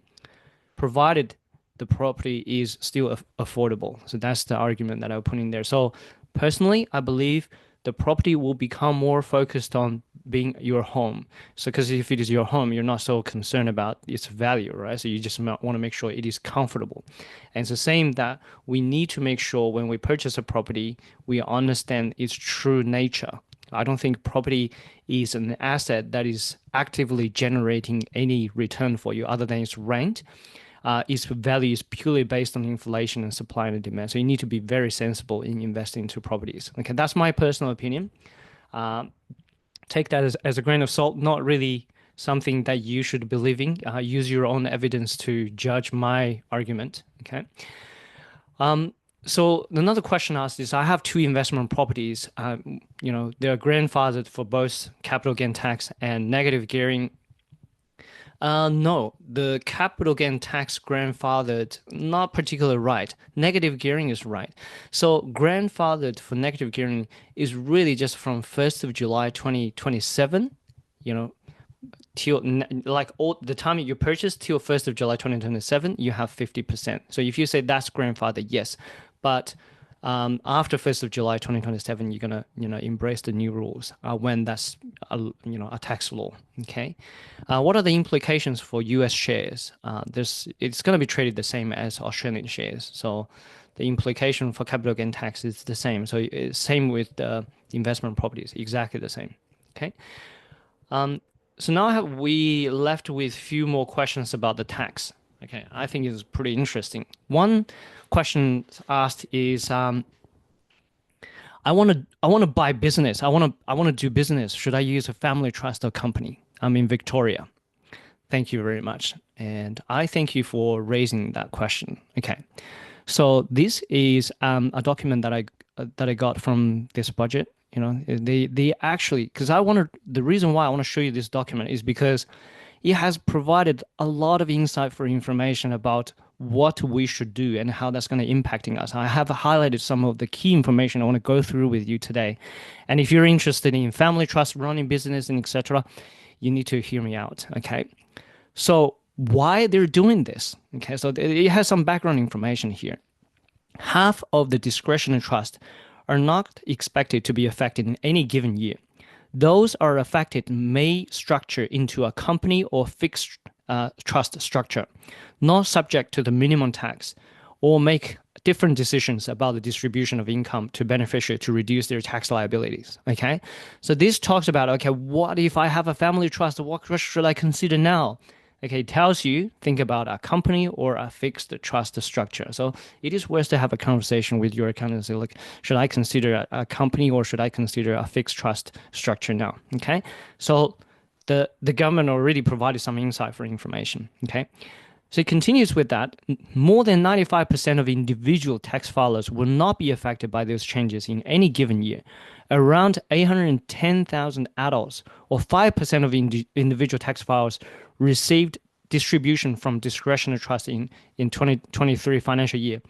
provided the property is still affordable. So that's the argument that I put in there. So personally, I believe the property will become more focused on being your home. So because if it is your home, you're not so concerned about its value, right? So you just want to make sure it is comfortable. And it's the same that we need to make sure when we purchase a property, we understand its true nature. I don't think property is an asset that is actively generating any return for you other than its rent. Its value is purely based on inflation and supply and demand. So you need to be very sensible in investing into properties. Okay, that's my personal opinion. Uh, Take that as a grain of salt, not really something that you should believe in. Use your own evidence to judge my argument. Okay. Um, so another question asked is, I have two investment properties. They're grandfathered for both capital gain tax and negative gearing. No, the capital gain tax grandfathered, not particularly right. Negative gearing is right. So grandfathered for negative gearing is really just from 1st of July 2027, you know, till like all the time you purchase till 1st of July 2027, you have 50%. So if you say that's grandfather, yes. But after 1st of July 2027, you're gonna embrace the new rules when that's a tax law. Okay, what are the implications for U.S. shares? It's gonna be traded the same as Australian shares, so the implication for capital gain tax is the same. So it's same with the investment properties, exactly the same. Okay. Um, so now we left with few more questions about the tax. Okay, I think it's pretty interesting. One question asked is, I want to buy business. I want to do business. Should I use a family trust or company? I'm in Victoria. Thank you very much, and I thank you for raising that question. Okay, so this is a document that I got from this budget. They actually, because the reason why I want to show you this document is because it has provided a lot of insight for information about what we should do and how that's going to impacting us. I have highlighted some of the key information I want to go through with you today. And if you're interested in family trust, running business, and etc., you need to hear me out. Okay. So why they're doing this? Okay. So it has some background information here. Half of the discretionary trust are not expected to be affected in any given year. Those are affected may structure into a company or fixed trust structure, not subject to the minimum tax, or make different decisions about the distribution of income to beneficiaries to reduce their tax liabilities. Okay, so this talks about, okay, what if I have a family trust? What should I consider now? Okay, it tells you think about a company or a fixed trust structure. So it is worth to have a conversation with your accountant and say, look, should I consider a company or should I consider a fixed trust structure now? Okay, so the government already provided some insight for information. Okay, so it continues with that. More than 95% of individual tax filers will not be affected by those changes in any given year. Around 810,000 adults, or 5% of individual tax filers, received distribution from discretionary trust in 2023 financial year,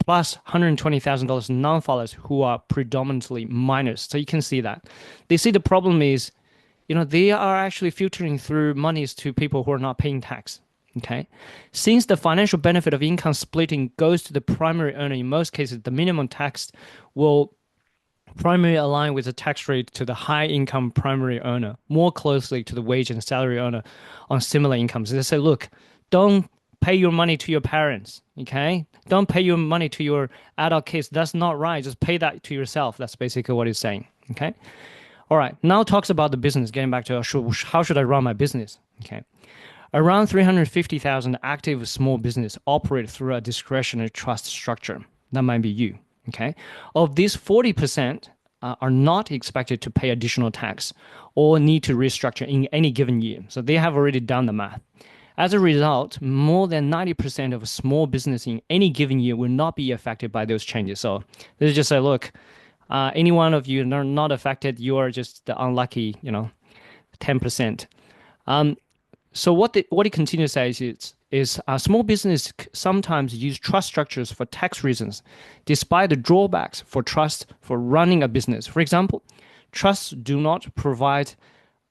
plus $120,000 non-filers who are predominantly minors. So you can see that. They see the problem is, they are actually filtering through monies to people who are not paying tax. Okay. Since the financial benefit of income splitting goes to the primary earner, in most cases, the minimum tax will primarily align with the tax rate to the high income primary earner, more closely to the wage and salary earner on similar incomes. They say, look, don't pay your money to your parents. Okay. Don't pay your money to your adult kids. That's not right. Just pay that to yourself. That's basically what he's saying. Okay. All right. Now talks about the business. Getting back to how should I run my business? Okay. Around 350,000 active small business operate through a discretionary trust structure. That might be you. Okay. Of these, 40% are not expected to pay additional tax or need to restructure in any given year. So they have already done the math. As a result, more than 90% of small business in any given year will not be affected by those changes. So they just say, look, any one of you not affected, you are just the unlucky, 10%. So what it continues to say is small business sometimes use trust structures for tax reasons, despite the drawbacks for trust for running a business. For example, trusts do not provide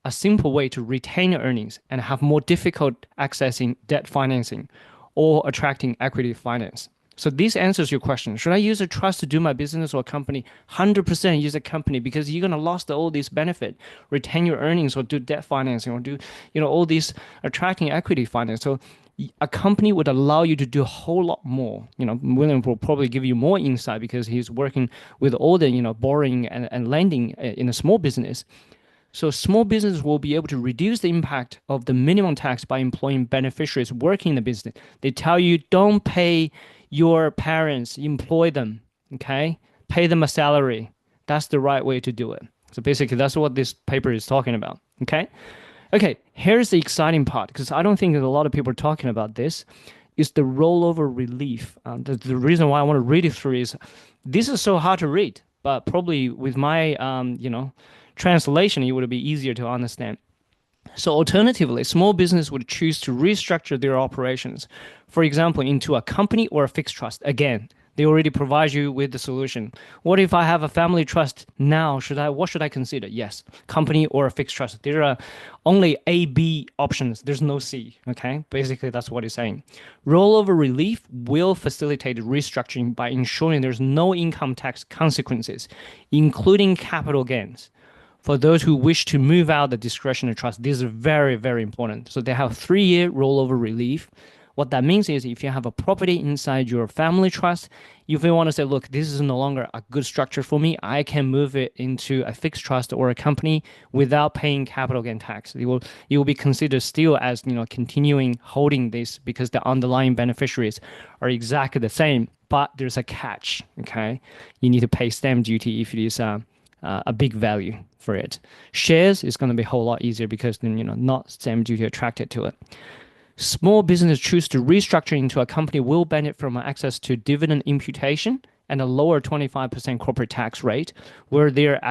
a simple way to retain earnings and have more difficult accessing debt financing or attracting equity finance. So this answers your question. Should I use a trust to do my business or company? 100% use a company because you're going to lose all these benefit, retain your earnings or do debt financing or do, all these attracting equity finance. So a company would allow you to do a whole lot more. William will probably give you more insight because he's working with all the, borrowing and lending in a small business. So small business will be able to reduce the impact of the minimum tax by employing beneficiaries working in the business. They tell you don't pay your parents, employ them, okay? Pay them a salary. That's the right way to do it. So basically, that's what this paper is talking about, okay? Okay, here's the exciting part because I don't think that a lot of people are talking about this. Is the rollover relief. The reason why I want to read it through is this is so hard to read, but probably with my, translation, it would be easier to understand. So alternatively, small business would choose to restructure their operations, for example, into a company or a fixed trust. Again, they already provide you with the solution. What if I have a family trust now? What should I consider? Yes, company or a fixed trust. There are only A, B options. There's no C. Okay, basically that's what it's saying. Rollover relief will facilitate restructuring by ensuring there's no income tax consequences, including capital gains. For those who wish to move out the discretionary trust, this is very, very important. So they have 3-year rollover relief. What that means is if you have a property inside your family trust, if you want to say, look, this is no longer a good structure for me, I can move it into a fixed trust or a company without paying capital gain tax. It will be considered still as continuing holding this because the underlying beneficiaries are exactly the same, but there's a catch. Okay, you need to pay stamp duty if it is a big value for it. Shares is going to be a whole lot easier because then not stamp duty attracted to it. Small business choose to restructure into a company will benefit from access to dividend imputation and a lower 25% corporate tax rate, where their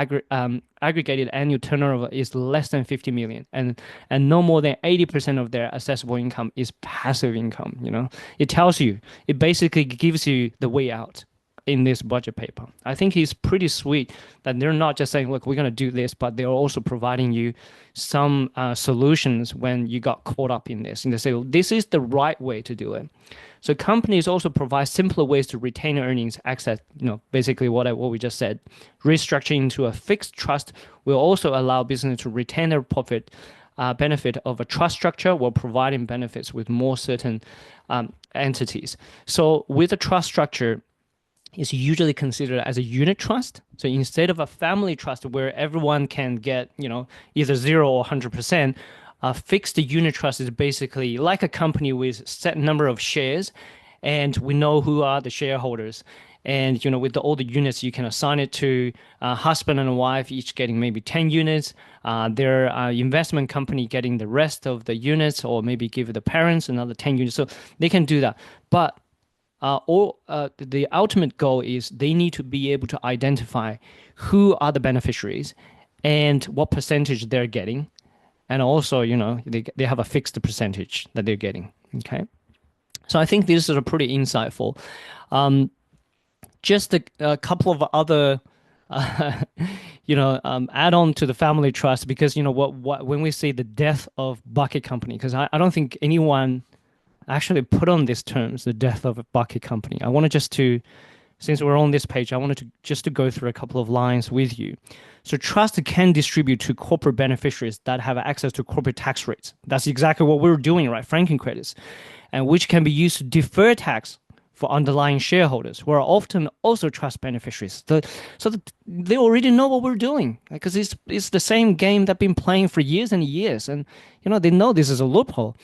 aggregated annual turnover is less than 50 million, and no more than 80% of their accessible income is passive income. It tells you, it basically gives you the way out in this budget paper. I think it's pretty sweet that they're not just saying, look, we're going to do this, but they're also providing you some solutions when you got caught up in this. And they say, well, this is the right way to do it. So companies also provide simpler ways to retain earnings access, basically what we just said. Restructuring into a fixed trust will also allow business to retain their profit benefit of a trust structure while providing benefits with more certain entities. So with a trust structure, is usually considered as a unit trust. So instead of a family trust where everyone can get, either 0 or 100%, a fixed unit trust is basically like a company with set number of shares, and we know who are the shareholders. And with all the units, you can assign it to husband and wife, each getting maybe 10 units. Their investment company getting the rest of the units, or maybe give the parents another 10 units. So they can do that. But the ultimate goal is they need to be able to identify who are the beneficiaries and what percentage they're getting. And also, they have a fixed percentage that they're getting. Okay. So I think this is a pretty insightful. Just a couple of other, add on to the family trust, because, what when we say the death of bucket company, because I don't think anyone actually put on these terms, the death of a bucket company. I wanted since we're on this page, I wanted to go through a couple of lines with you. So trust can distribute to corporate beneficiaries that have access to corporate tax rates. That's exactly what we're doing, right? Franking credits, and which can be used to defer tax for underlying shareholders who are often also trust beneficiaries. So they already know what we're doing, because it's the same game they've been playing for years and years, and they know this is a loophole.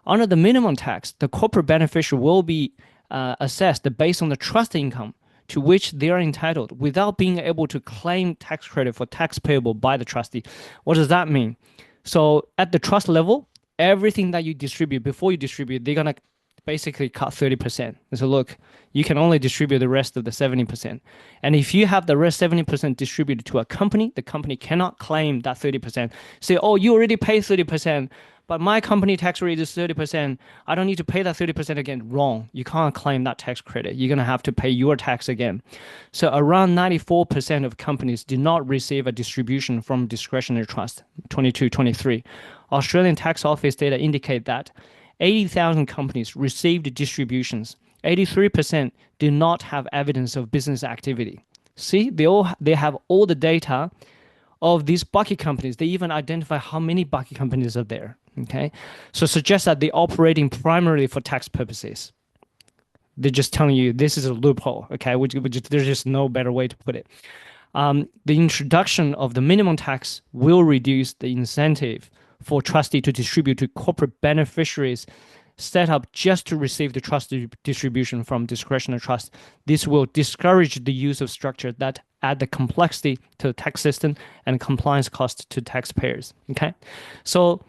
Under the minimum tax, the corporate beneficiary will be assessed based on the trust income to which they are entitled without being able to claim tax credit for tax payable by the trustee. What does that mean? So at the trust level, everything that you distribute before you distribute, they're gonna basically cut 30%. So look, you can only distribute the rest of the 70%. And if you have the rest 70% distributed to a company, the company cannot claim that 30%. Say, oh, you already paid 30%, but my company tax rate is 30%. I don't need to pay that 30% again. Wrong. You can't claim that tax credit. You're going to have to pay your tax again. So around 94% of companies do not receive a distribution from discretionary trust, 22, 23. Australian Tax Office data indicate that 80,000 companies received distributions. 83% do not have evidence of business activity. See, they have all the data of these bucket companies. They even identify how many bucket companies are there. Okay, so suggests that they're operating primarily for tax purposes. They're just telling you this is a loophole. Okay, there's just no better way to put it. The introduction of the minimum tax will reduce the incentive for trustee to distribute to corporate beneficiaries set up just to receive the trust distribution from discretionary trust. This will discourage the use of structure that add the complexity to the tax system and compliance cost to taxpayers. Okay, so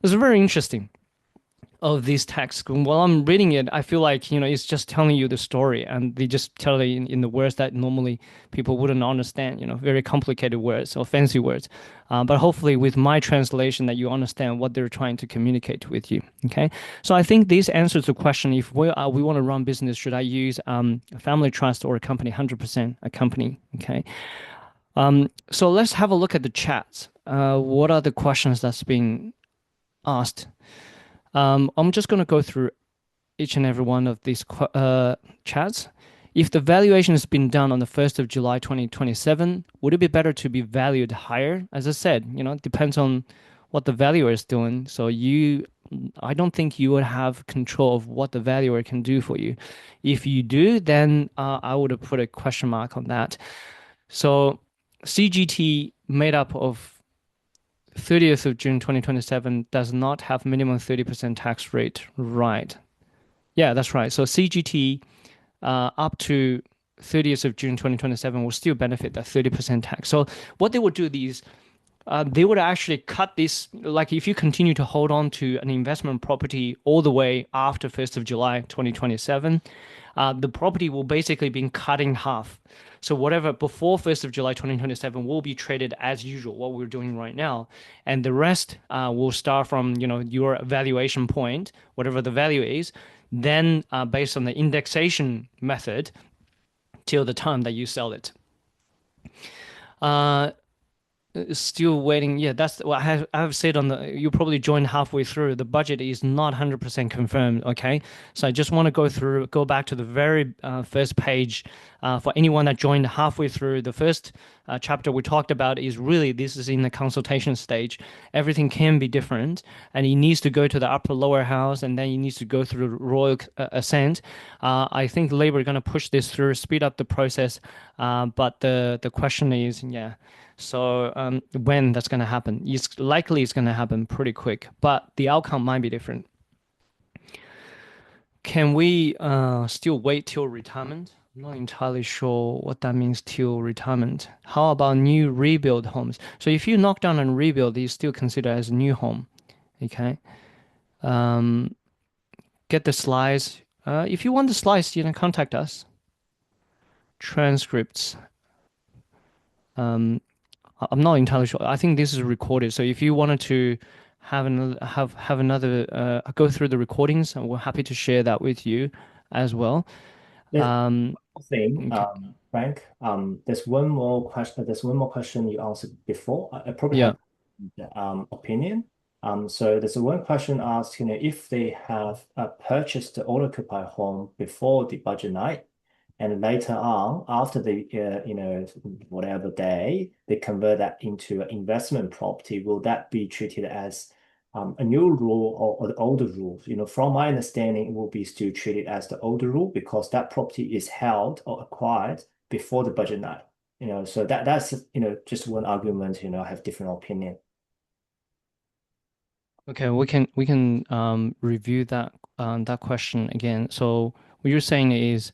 it's very interesting of these texts. While I'm reading it, I feel like, it's just telling you the story and they just tell it in the words that normally people wouldn't understand, very complicated words or fancy words. But hopefully with my translation that you understand what they're trying to communicate with you. Okay. So I think this answers the question, if we want to run business, should I use a family trust or a company? 100% a company. Okay. So let's have a look at the chats. What are the questions that's being asked? I'm just going to go through each and every one of these chats. If the valuation has been done on the 1st of July 2027, would it be better to be valued higher? As I said, it depends on what the valuer is doing. So I don't think you would have control of what the valuer can do for you. If you do, then I would have put a question mark on that. So CGT made up of 30th of June 2027 does not have minimum 30% tax rate, right? Yeah, that's right. So CGT up to 30th of June 2027 will still benefit that 30% tax. So what they would do these they would actually cut this, like if you continue to hold on to an investment property all the way after 1st of July 2027, the property will basically be cut in half. So whatever before 1st of July 2027 will be traded as usual, what we're doing right now. And the rest will start from, your valuation point, whatever the value is, then based on the indexation method till the time that you sell it. Uh, Still waiting. Yeah, that's what I have said on the. You probably joined halfway through. The budget is not 100% confirmed. Okay, so I just want to go back to the very first page. For anyone that joined halfway through, the first chapter we talked about is really this is in the consultation stage. Everything can be different, and he needs to go to the upper lower house, and then he needs to go through royal assent. I think Labour are going to push this through, speed up the process. But the question is, yeah. So when that's going to happen, it's going to happen pretty quick, but the outcome might be different. Can we still wait till retirement? I'm not entirely sure what that means till retirement. How about new rebuild homes? So if you knock down and rebuild, you still consider as a new home. Okay. Um, get the slides. If you want the slides, you can contact us. Transcripts. Um, I'm not entirely sure. I think this is recorded. So if you wanted to have another go through the recordings, we're happy to share that with you as well. There's Um, one thing, okay. Frank. There's one more question. There's one more question you answered before. I probably Yeah. have opinion. So there's one question asked, if they have purchased the owner-occupied home before the budget night, and later on, after the whatever day, they convert that into an investment property, will that be treated as a new rule or the older rule? From my understanding, it will be still treated as the older rule because that property is held or acquired before the budget night. So that's just one argument. I have different opinion. Okay, we can review that question again. So what you're saying is,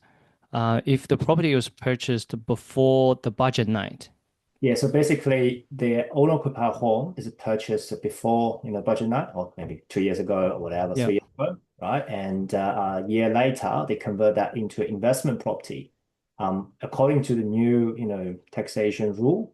if the property was purchased before the budget night. Yeah, so basically the owner-occupied home is purchased before, budget night, or maybe 2 years ago or whatever, Yeah. 3 years ago, right? And a year later, they convert that into investment property. According to the new, taxation rule,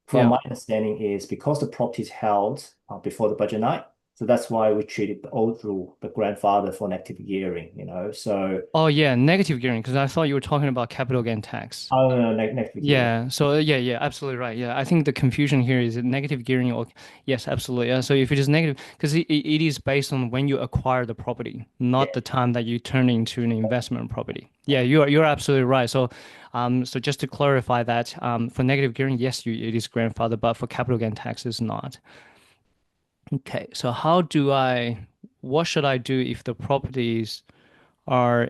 from Yeah. my understanding is because the property is held before the budget night, so that's why we treated the old rule, the grandfather for negative gearing. So, Oh yeah, negative gearing, because I thought you were talking about capital gain tax. oh no, no, negative gearing. Yeah, so yeah, absolutely right. Yeah, I think the confusion here is it negative gearing or yes, absolutely. Yeah, so if it is negative, because it is based on when you acquire the property, not Yeah. the time that you turn into an investment property. Yeah, you're absolutely right. So just to clarify that, for negative gearing, yes, it is grandfather, but for capital gain tax, it's not. Okay, so what should I do if the properties are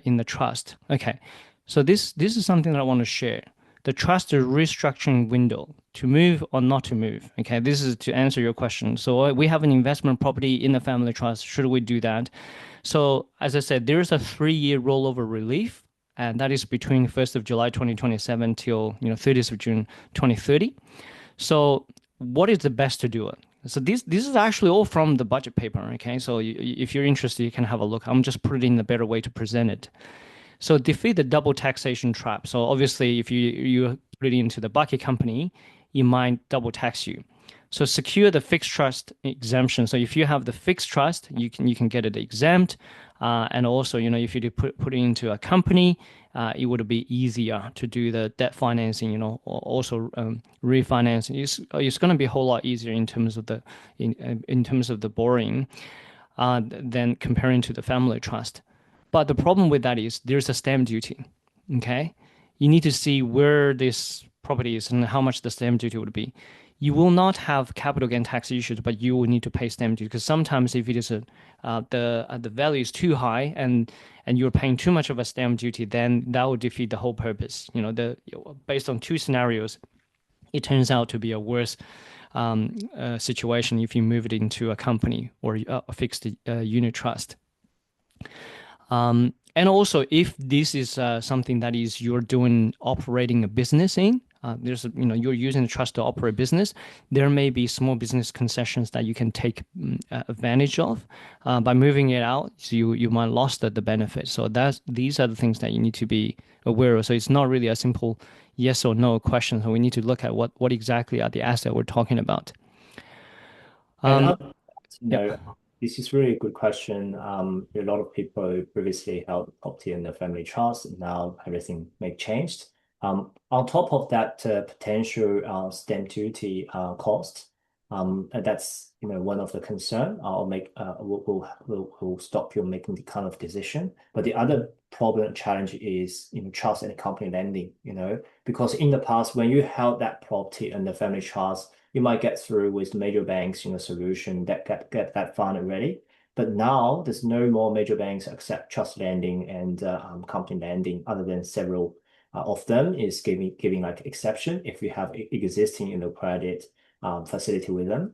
in the trust? Okay, so this is something that I want to share. The trust is restructuring window to move or not to move. Okay, this is to answer your question. So we have an investment property in the family trust. Should we do that? So as I said, there is a 3-year rollover relief, and that is between 1st of July 2027 till 30th of June 2030. So what is the best to do it? So this is actually all from the budget paper. Okay, so if you're interested, you can have a look. I'm just putting in a better way to present it. So defeat the double taxation trap. So obviously, if you put it into the bucket company, it might double tax you. So secure the fixed trust exemption. So if you have the fixed trust, you can get it exempt. And also, if you put it into a company, it would be easier to do the debt financing. Or also refinancing. It's going to be a whole lot easier in terms of the borrowing than comparing to the family trust. But the problem with that is there's a stamp duty. Okay. You need to see where this property is and how much the stamp duty would be. You will not have capital gain tax issues, but you will need to pay stamp duty because sometimes if it is the value is too high and you're paying too much of a stamp duty, then that will defeat the whole purpose. Based on two scenarios, it turns out to be a worse situation if you move it into a company or a fixed unit trust. And also, if this is something that is you're doing operating a business in, you're using the trust to operate business, there may be small business concessions that you can take advantage of by moving it out. So you might lost the benefit. So these are the things that you need to be aware of. So it's not really a simple yes or no question. So we need to look at what exactly are the assets we're talking about. And Um, yeah. this is really a good question. A lot of people previously held property in the family trust, and now everything may changed. On top of that potential stamp duty cost, and that's one of the concern. I'll make will stop you making the kind of decision. But the other problem challenge is trust and company lending. Because in the past when you held that property in the family trust you might get through with major banks, solution that get that fund ready. But now there's no more major banks accept trust lending and company lending, other than several of them is giving like exception if you have existing credit facility with them.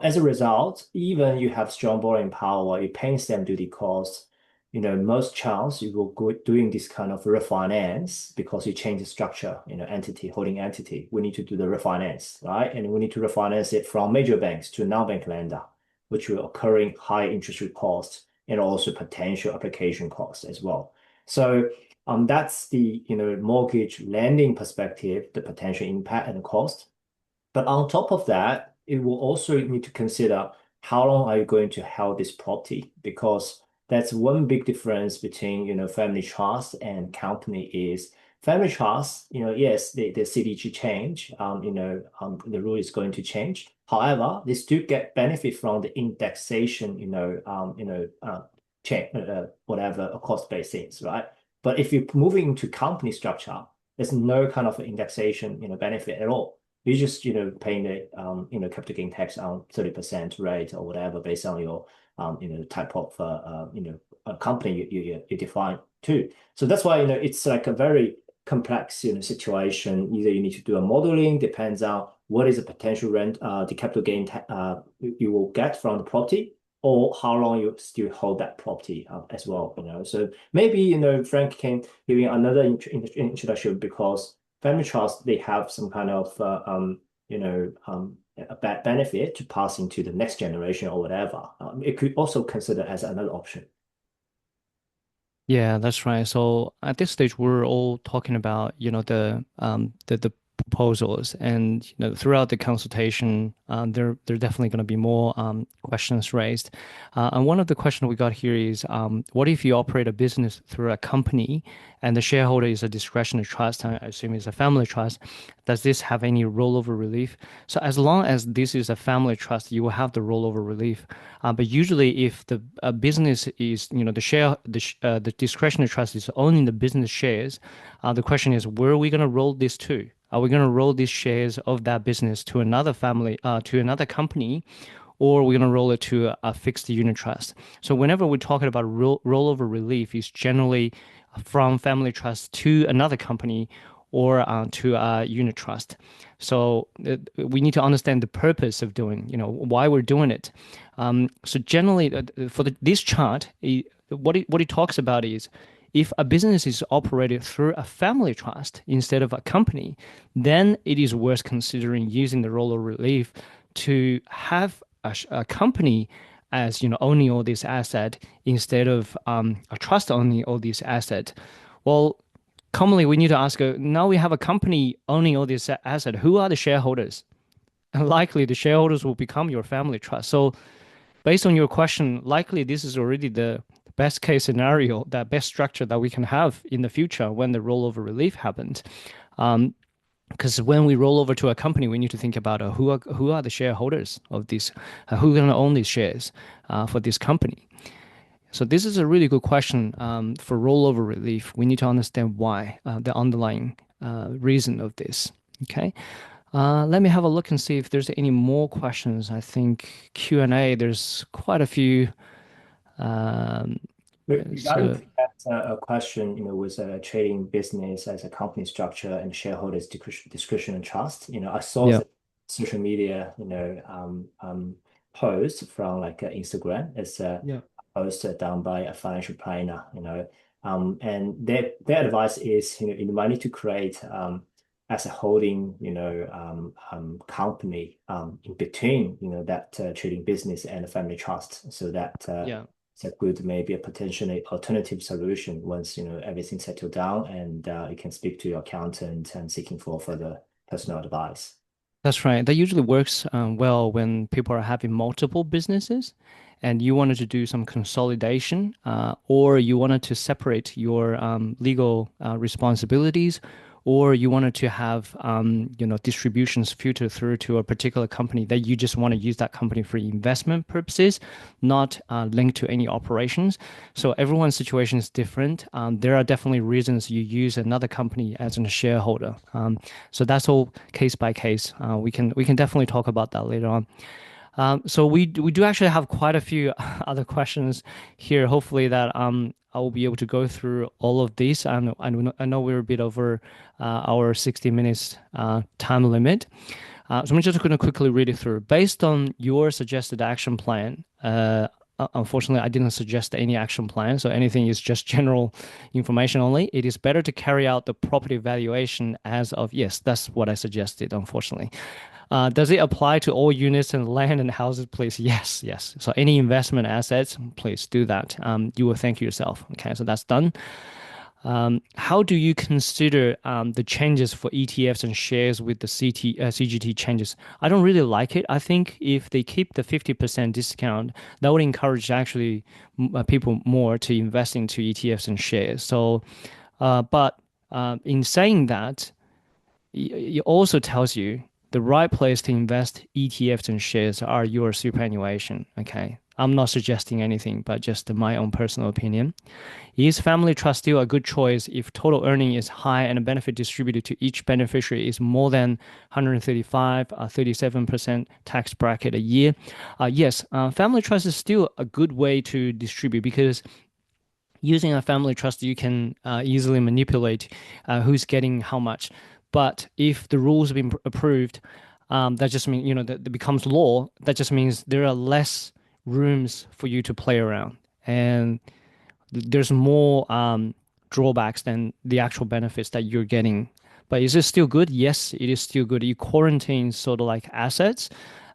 As a result, even you have strong borrowing power, you paying stamp duty costs, most chance you will go doing this kind of refinance because you change the structure, entity, holding entity. We need to do the refinance, right? And we need to refinance it from major banks to non-bank lender, which will occurring high interest rate costs and also potential application costs as well. So that's the mortgage lending perspective, the potential impact and cost. But on top of that, it will also need to consider how long are you going to hold this property? Because that's one big difference between, family trust and company is family trust, yes, the CDG change, the rule is going to change. However, they still get benefit from the indexation, change, whatever cost-based things, right? But if you're moving into company structure, there's no kind of indexation, benefit at all. You just, paying the, capital gain tax on 30% rate or whatever based on your, type of, company you define too. So that's why, it's like a very complex, situation. Either you need to do a modeling, depends on what is the potential rent, the capital gain you will get from the property. or how long you still hold that property as well, you know. So maybe, Frank can give you another introduction because family trust, they have some kind of, a bad benefit to passing to the next generation or whatever. It could also consider as another option. Yeah, that's right. So at this stage, we're all talking about, the proposals, and throughout the consultation, there definitely going to be more questions raised. And one of the questions we got here is, what if you operate a business through a company and the shareholder is a discretionary trust? I assume it's a family trust. Does this have any rollover relief? So as long as this is a family trust, you will have the rollover relief. But usually, if the business is, the discretionary trust is owning the business shares, the question is, where are we going to roll this to? Are we going to roll these shares of that business to another family, to another company, or we're going to roll it to a fixed unit trust? So whenever we're talking about rollover relief, it's generally from family trust to another company or to a unit trust. So we need to understand the purpose of doing, why we're doing it. So generally, for this chart, what it talks about is if a business is operated through a family trust instead of a company, then it is worth considering using the rollover relief to have a company as owning all this asset instead of a trust owning all this asset. Well, commonly we need to ask, now we have a company owning all this asset. Who are the shareholders? And likely the shareholders will become your family trust. So based on your question, likely this is already the best case scenario, that best structure that we can have in the future when the rollover relief happens. Because when we roll over to a company, we need to think about who are the shareholders of this, who's going to own these shares for this company. So this is a really good question for rollover relief. We need to understand why, the underlying reason of this. Okay. Let me have a look and see if there's any more questions. I think Q&A, there's quite a few. Um, Regarding so to that a question, with a trading business as a company structure and shareholders discretion and trust, I saw yeah, the social media, post from like Instagram. It's a yeah, post done by a financial planner, and their advice is, you might need to create as a holding, company in between, that trading business and the family trust, so that yeah. it's a good, maybe a potentially alternative solution once everything settled down, and you can speak to your accountant and seeking for further personal advice. That's right. That usually works well when people are having multiple businesses and you wanted to do some consolidation, or you wanted to separate your legal responsibilities, or you wanted to have distributions filter through to a particular company that you just want to use that company for investment purposes, not linked to any operations. So everyone's situation is different. There are definitely reasons you use another company as a shareholder. So that's all case by case. We can definitely talk about that later on. So we do actually have quite a few other questions here. Hopefully that I will be able to go through all of these. I know we're a bit over our 60 minutes time limit. So I'm just going to quickly read it through. Based on your suggested action plan, unfortunately, I didn't suggest any action plan, so anything is just general information only. It is better to carry out the property valuation as of, yes, that's what I suggested, unfortunately. Does it apply to all units and land and houses, please? Yes, yes. So any investment assets, please do that. You will thank yourself. Okay, so that's done. How do you consider the changes for ETFs and shares with the CGT changes? I don't really like it. I think if they keep the 50% discount, that would encourage actually people more to invest into ETFs and shares. So, but in saying that, it also tells you the right place to invest ETFs and shares are your superannuation. Okay. I'm not suggesting anything, but just my own personal opinion. Is family trust still a good choice if total earning is high and the benefit distributed to each beneficiary is more than 135, 37% tax bracket a year? Yes, family trust is still a good way to distribute because using a family trust, you can easily manipulate who's getting how much. But if the rules have been approved, that just means, that becomes law. That just means there are less rooms for you to play around, and there's more drawbacks than the actual benefits that you're getting. But is it still good? Yes, it is still good. You quarantine sort of like assets.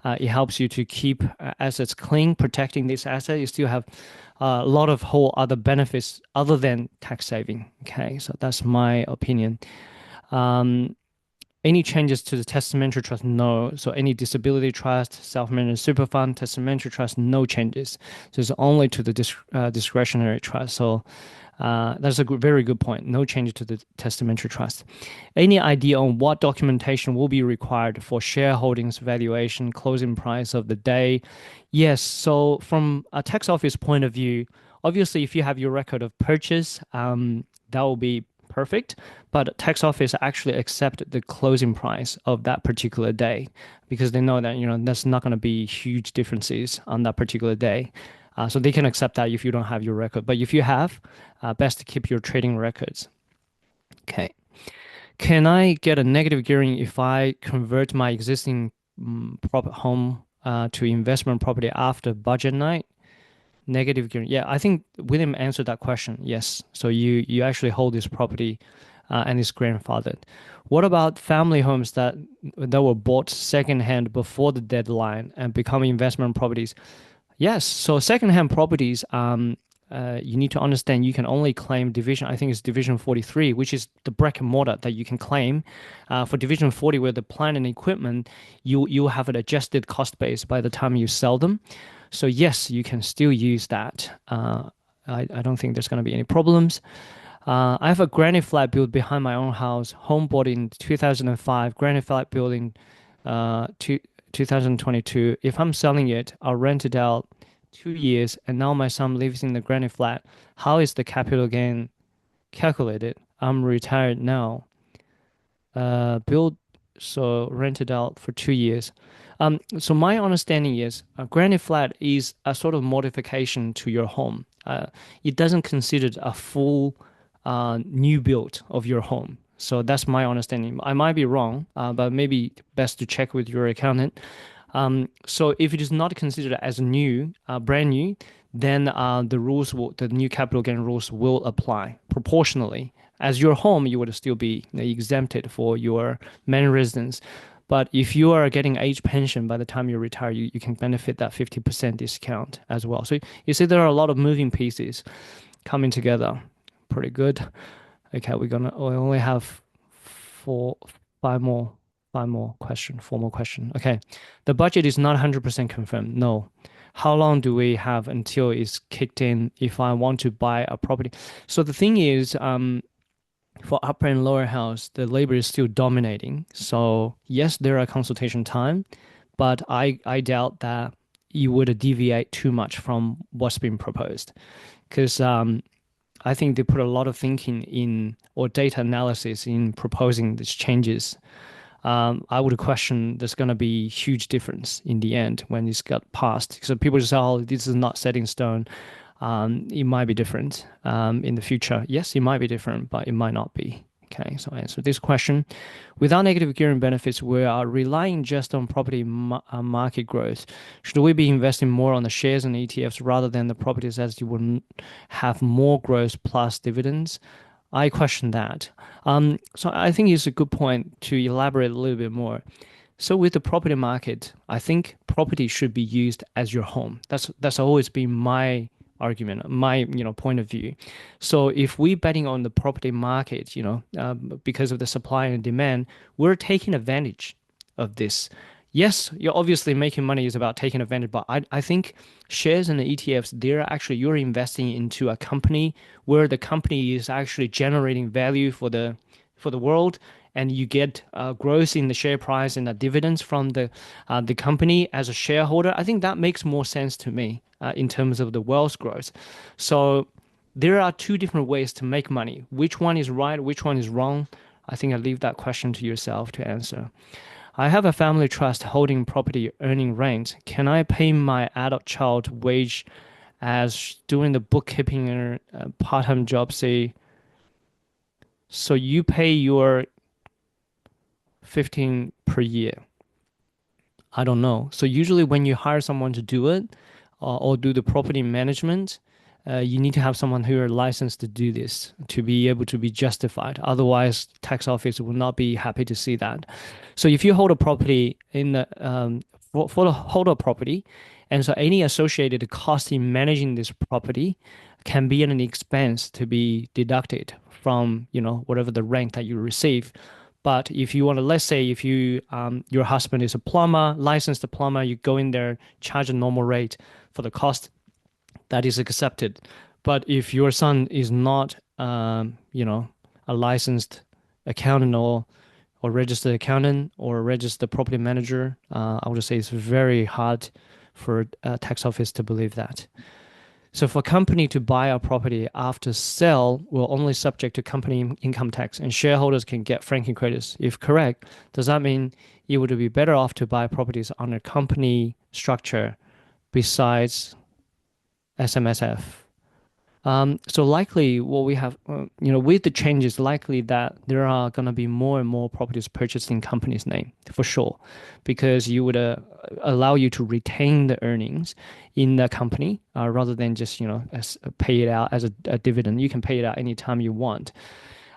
It helps you to keep assets clean, protecting this asset. You still have a lot of whole other benefits other than tax saving. Okay, so that's my opinion. Um, any changes to the testamentary trust? No. So any disability trust, self-managed super fund, testamentary trust, no changes. So it's only to the discretionary trust. So that's a very good point. No change to the testamentary trust. Any idea on what documentation will be required for shareholdings valuation, closing price of the day? Yes. So from a tax office point of view, obviously, if you have your record of purchase, that will be perfect. But tax office actually accept the closing price of that particular day because they know that that's not going to be huge differences on that particular day. So they can accept that if you don't have your record. But if you have, best to keep your trading records. Okay. Can I get a negative gearing if I convert my existing home to investment property after budget night? Negative gearing. Yeah, I think William answered that question. Yes. So you actually hold this property and it's grandfathered. What about family homes that were bought secondhand before the deadline and become investment properties? Yes. So secondhand properties, you need to understand you can only claim division. I think it's division 43, which is the brick and mortar that you can claim. For division 40, where the plant and equipment, you have an adjusted cost base by the time you sell them. So yes, you can still use that. I don't think there's going to be any problems. I have a granite flat built behind my own house, home bought in 2005, granite flat building two, 2022. If I'm selling it, I'll rent it out 2 years, and now my son lives in the granite flat. How is the capital gain calculated? I'm retired now. Build so rented out for 2 years. So my understanding is a granite flat is a sort of modification to your home. It doesn't consider a full new build of your home. So that's my understanding. I might be wrong, but maybe best to check with your accountant. So if it is not considered as new, brand new, then the new capital gain rules will apply proportionally. As your home, you would still be exempted for your main residence. But if you are getting age pension by the time you retire, you can benefit that 50% discount as well. So you see there are a lot of moving pieces coming together. Pretty good. Okay, we only have four, five more, four more question. Okay, the budget is not 100% confirmed. No. How long do we have until it's kicked in if I want to buy a property? So the thing is, for upper and lower house, the labor is still dominating. So yes, there are consultation time, but I doubt that you would deviate too much from what's been proposed because I think they put a lot of thinking in or data analysis in proposing these changes. I would question there's going to be huge difference in the end when it's got passed. So people just say, "Oh, this is not set in stone." It might be different in the future. Yes, it might be different, but it might not be. Okay, so I answer this question. Without negative gearing benefits, we are relying just on property market growth. Should we be investing more on the shares and ETFs rather than the properties as you wouldn't have more growth plus dividends? I question that. So I think it's a good point to elaborate a little bit more. So with the property market, I think property should be used as your home. That's always been my argument, my point of view. So if we betting on the property market, because of the supply and demand, we're taking advantage of this. Yes, you're obviously making money is about taking advantage, but I think shares and the ETFs, you're investing into a company where the company is actually generating value for the world, and you get growth in the share price and the dividends from the company as a shareholder. I think that makes more sense to me in terms of the wealth growth. So there are two different ways to make money. Which one is right? Which one is wrong? I think I leave that question to yourself to answer. I have a family trust holding property earning rent. Can I pay my adult child wage as doing the bookkeeping and part-time job? Say, so you pay your 15 per year. I don't know. So usually when you hire someone to do it, or do the property management, you need to have someone who are licensed to do this to be able to be justified. Otherwise, tax office will not be happy to see that. So if you hold a property in the for the holder property, and so any associated cost in managing this property can be an expense to be deducted from, whatever the rent that you receive. But if you want to, let's say if your husband is a plumber, licensed plumber, you go in there, charge a normal rate for the cost, that is accepted. But if your son is not, a licensed accountant or registered accountant or registered property manager, I would say it's very hard for a tax office to believe that. So for a company to buy a property after sale will only subject to company income tax and shareholders can get franking credits. If correct, does that mean you would be better off to buy properties on a company structure besides SMSF? So likely what we have, with the changes, likely that there are going to be more and more properties purchased in company's name for sure, because you would allow you to retain the earnings in the company rather than just, pay it out as a dividend. You can pay it out anytime you want.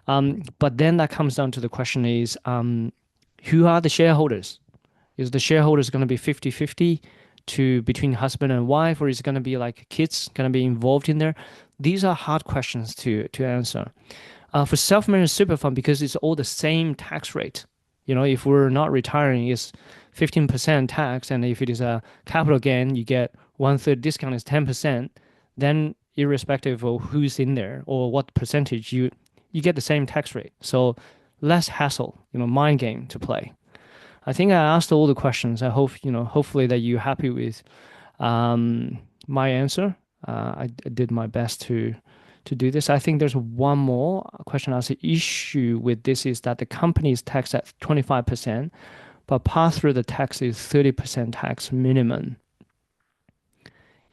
But then that comes down to the question is, who are the shareholders? Is the shareholders going to be 50-50 to between husband and wife, or is it going to be like kids going to be involved in there? These are hard questions to answer. For self-managed super fund, because it's all the same tax rate. If we're not retiring, it's 15% tax, and if it is a capital gain, you get one third discount is 10%. Then, irrespective of who's in there or what percentage, you get the same tax rate. So less hassle, mind game to play. I think I asked all the questions. I hope, hopefully that you're happy with my answer. I did my best to do this. I think there's one more question. As an issue with this is that the company is taxed at 25%, but pass through the tax is 30% tax minimum.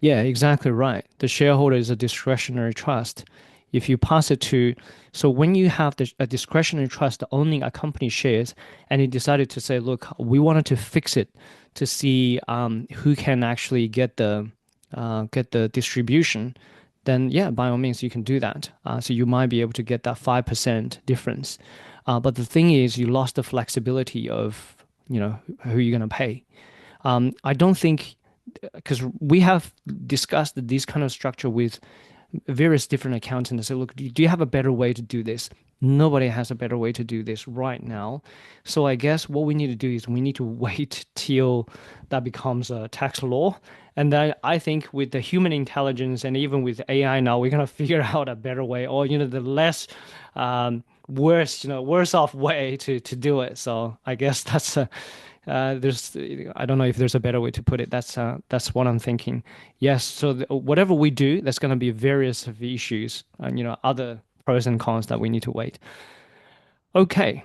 Yeah, exactly right. The shareholder is a discretionary trust. If you pass it to, so when you have a discretionary trust owning a company shares, and you decided to say, look, we wanted to fix it to see who can actually get the distribution, then yeah, by all means you can do that. So you might be able to get that 5% difference. But the thing is, you lost the flexibility of who you're going to pay. I don't think because we have discussed this kind of structure with various different accountants and say, look, do you have a better way to do this? Nobody has a better way to do this right now. So I guess what we need to do is we need to wait till that becomes a tax law. And then I think with the human intelligence and even with AI now, we're gonna figure out a better way or the less worse off way to do it. So I guess that's there's I don't know if there's a better way to put it. That's what I'm thinking. Yes, so whatever we do, there's going to be various of issues and other pros and cons that we need to wait. Okay,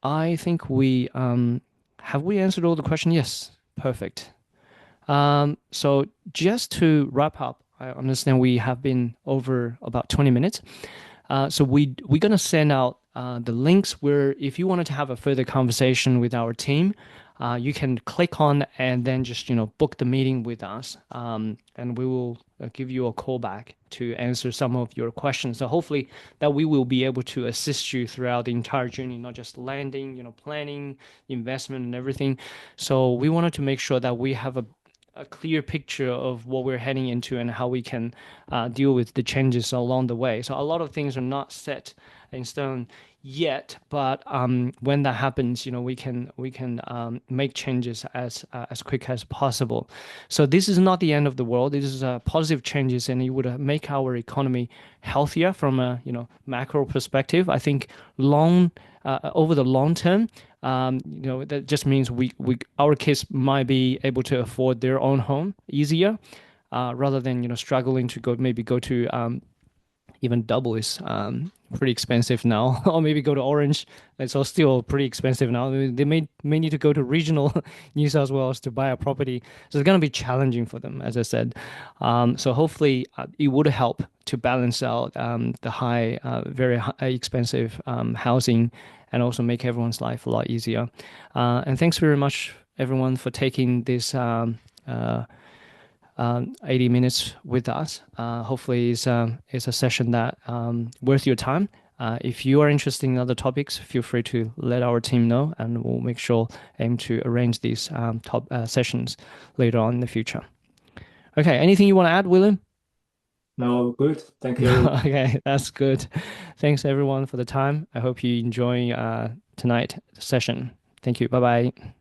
I think we have we answered all the questions? Yes, perfect. So just to wrap up, I understand we have been over about 20 minutes. So we're gonna send out the links where if you wanted to have a further conversation with our team, you can click on and then just book the meeting with us, and we will give you a call back to answer some of your questions. So hopefully that we will be able to assist you throughout the entire journey, not just landing, planning, investment, and everything. So we wanted to make sure that we have a clear picture of what we're heading into and how we can deal with the changes along the way. So a lot of things are not set in stone yet, but when that happens, we can make changes as quick as possible. So this is not the end of the world. This is positive changes, and it would make our economy healthier from a macro perspective. I think over the long term, that just means our kids might be able to afford their own home easier, rather than struggling to go to even double is pretty expensive now, or maybe go to Orange. It's all still pretty expensive now. They may need to go to regional New South Wales to buy a property, so it's going to be challenging for them, as I said. So hopefully it would help to balance out the very high, expensive housing, and also make everyone's life a lot easier. And thanks very much, everyone, for taking this 80 minutes with us. Hopefully, is a session that worth your time. If you are interested in other topics, feel free to let our team know, and we'll make sure aim to arrange these top sessions later on in the future. Okay, anything you want to add, William? No, good. Thank you, everyone. Okay, that's good. Thanks everyone for the time. I hope you enjoy tonight session. Thank you. Bye bye.